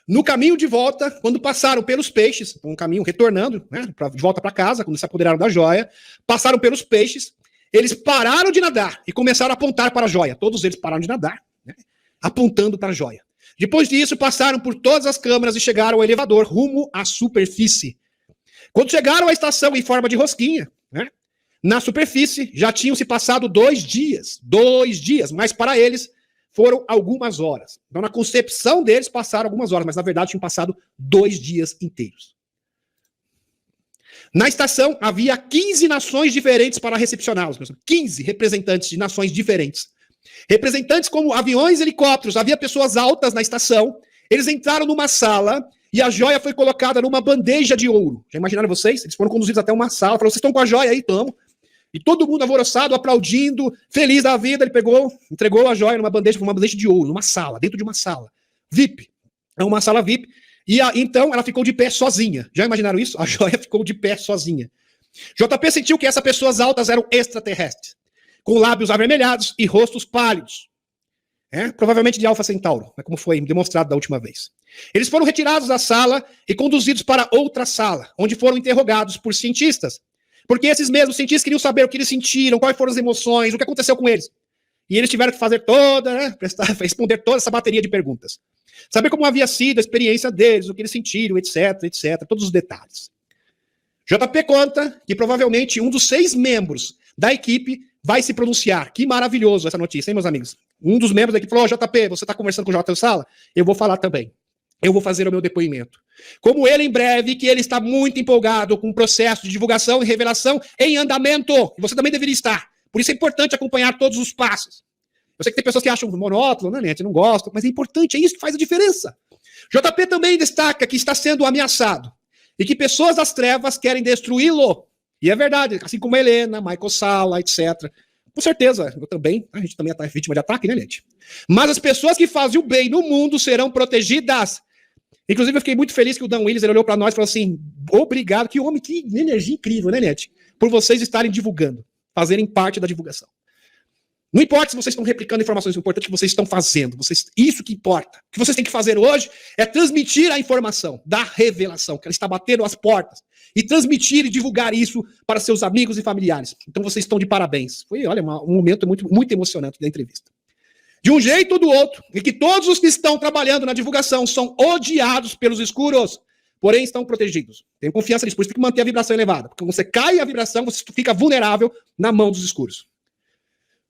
No caminho de volta, quando passaram pelos peixes, um caminho retornando, né, de volta para casa, quando se apoderaram da joia, passaram pelos peixes, eles pararam de nadar e começaram a apontar para a joia. Todos eles pararam de nadar, né, apontando para a joia. Depois disso, passaram por todas as câmaras e chegaram ao elevador, rumo à superfície. Quando chegaram à estação em forma de rosquinha, né, na superfície, já tinham se passado 2 dias. 2 dias, mas para eles foram algumas horas. Então, na concepção deles, passaram algumas horas, mas na verdade tinham passado 2 dias inteiros. Na estação, havia 15 nações diferentes para recepcioná-los. 15 representantes de nações diferentes. Representantes como aviões e helicópteros. Havia pessoas altas na estação. Eles entraram numa sala e a joia foi colocada numa bandeja de ouro. Já imaginaram vocês? Eles foram conduzidos até uma sala. Falaram, vocês estão com a joia aí? Tamo. E todo mundo alvoroçado, aplaudindo, feliz da vida. Ele pegou, entregou a joia numa bandeja de ouro, numa sala, dentro de uma sala. VIP. É uma sala VIP. E então ela ficou de pé sozinha. Já imaginaram isso? A joia ficou de pé sozinha. JP sentiu que essas pessoas altas eram extraterrestres, com lábios avermelhados e rostos pálidos. Provavelmente de Alfa Centauro, como foi demonstrado da última vez. Eles foram retirados da sala e conduzidos para outra sala, onde foram interrogados por cientistas. Porque esses mesmos cientistas queriam saber o que eles sentiram, quais foram as emoções, o que aconteceu com eles. E eles tiveram que fazer responder toda essa bateria de perguntas. Saber como havia sido a experiência deles, o que eles sentiram, etc, etc, todos os detalhes. JP conta que provavelmente um dos 6 membros da equipe vai se pronunciar. Que maravilhoso essa notícia, hein, meus amigos? Um dos membros da equipe falou, JP, você está conversando com o J. Sala? Eu vou falar também. Eu vou fazer o meu depoimento. Como ele em breve, que ele está muito empolgado com o processo de divulgação e revelação em andamento. E você também deveria estar. Por isso é importante acompanhar todos os passos. Eu sei que tem pessoas que acham monótono, né, gente? Não gostam, mas é importante, é isso que faz a diferença. JP também destaca que está sendo ameaçado e que pessoas das trevas querem destruí-lo. E é verdade, assim como a Helena, Michael Sala, etc. Com certeza, eu também, a gente também é vítima de ataque, né, gente? Mas as pessoas que fazem o bem no mundo serão protegidas. Inclusive, eu fiquei muito feliz que o Dan Willis, ele olhou para nós e falou assim, obrigado, que homem, que energia incrível, né, gente? Por vocês estarem divulgando, fazerem parte da divulgação. Não importa se vocês estão replicando informações, o importante é que vocês estão fazendo. Isso que importa. O que vocês têm que fazer hoje é transmitir a informação da revelação, que ela está batendo as portas. E transmitir e divulgar isso para seus amigos e familiares. Então vocês estão de parabéns. Foi, olha, um momento muito, muito emocionante da entrevista. De um jeito ou do outro, e que todos os que estão trabalhando na divulgação são odiados pelos escuros, porém estão protegidos. Tenho confiança nisso, por isso tem que manter a vibração elevada. Porque quando você cai a vibração, você fica vulnerável na mão dos escuros.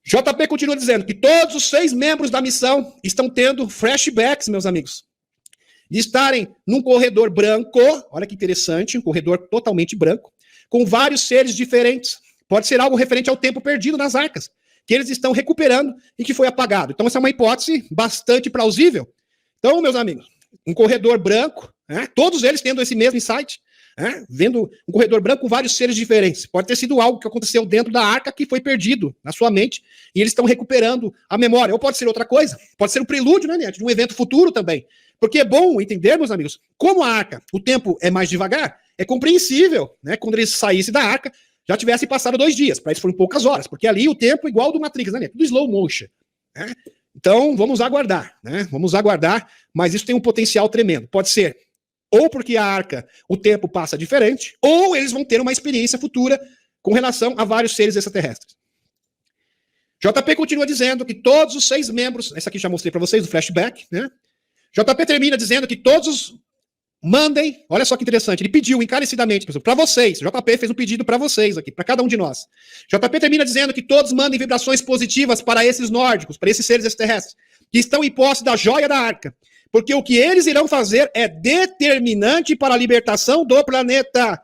JP continua dizendo que todos os 6 membros da missão estão tendo flashbacks, meus amigos, de estarem num corredor branco, olha que interessante, um corredor totalmente branco, com vários seres diferentes. Pode ser algo referente ao tempo perdido nas arcas, que eles estão recuperando e que foi apagado. Então essa é uma hipótese bastante plausível. Então, meus amigos, um corredor branco, né, todos eles tendo esse mesmo insight, vendo um corredor branco com vários seres diferentes. Pode ter sido algo que aconteceu dentro da arca que foi perdido na sua mente e eles estão recuperando a memória. Ou pode ser outra coisa, pode ser um prelúdio, né, de um evento futuro também. Porque é bom entender, meus amigos, como a arca, o tempo é mais devagar, é compreensível, né, quando eles saíssem da arca, já tivesse passado 2 dias, para isso foram poucas horas, porque ali o tempo é igual ao do Matrix, né, tudo slow motion, né? Então, vamos aguardar, né? Vamos aguardar, mas isso tem um potencial tremendo. Pode ser ou porque a arca, o tempo passa diferente, ou eles vão ter uma experiência futura com relação a vários seres extraterrestres. JP continua dizendo que todos os 6 membros, essa aqui já mostrei para vocês, do flashback, né? JP termina dizendo que todos mandem, olha só que interessante, ele pediu encarecidamente, para vocês, JP fez um pedido para vocês aqui, para cada um de nós. JP termina dizendo que todos mandem vibrações positivas para esses nórdicos, para esses seres extraterrestres, que estão em posse da joia da arca, porque o que eles irão fazer é determinante para a libertação do planeta.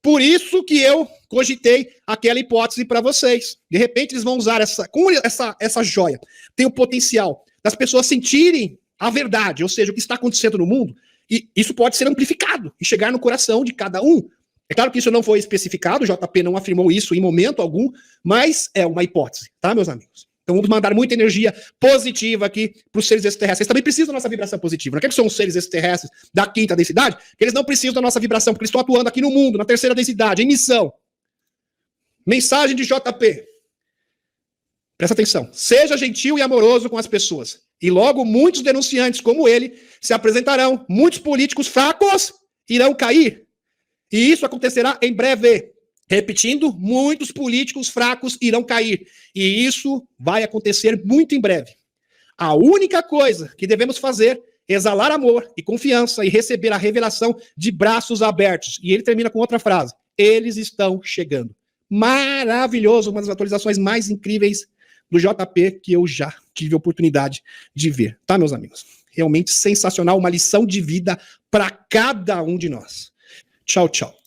Por isso que eu cogitei aquela hipótese para vocês. De repente eles vão usar essa joia. Tem o potencial das pessoas sentirem a verdade, ou seja, o que está acontecendo no mundo, e isso pode ser amplificado e chegar no coração de cada um. É claro que isso não foi especificado, o JP não afirmou isso em momento algum, mas é uma hipótese, tá, meus amigos? Então vamos mandar muita energia positiva aqui para os seres extraterrestres. Eles também precisam da nossa vibração positiva. Não é que são os seres extraterrestres da 5ª densidade, que eles não precisam da nossa vibração, porque eles estão atuando aqui no mundo, na 3ª densidade, em missão. Mensagem de JP. Presta atenção. Seja gentil e amoroso com as pessoas. E logo muitos denunciantes como ele se apresentarão. Muitos políticos fracos irão cair. E isso acontecerá em breve. Repetindo, muitos políticos fracos irão cair. E isso vai acontecer muito em breve. A única coisa que devemos fazer é exalar amor e confiança e receber a revelação de braços abertos. E ele termina com outra frase. Eles estão chegando. Maravilhoso, uma das atualizações mais incríveis do JP que eu já tive a oportunidade de ver. Tá, meus amigos? Realmente sensacional, uma lição de vida para cada um de nós. Tchau, tchau.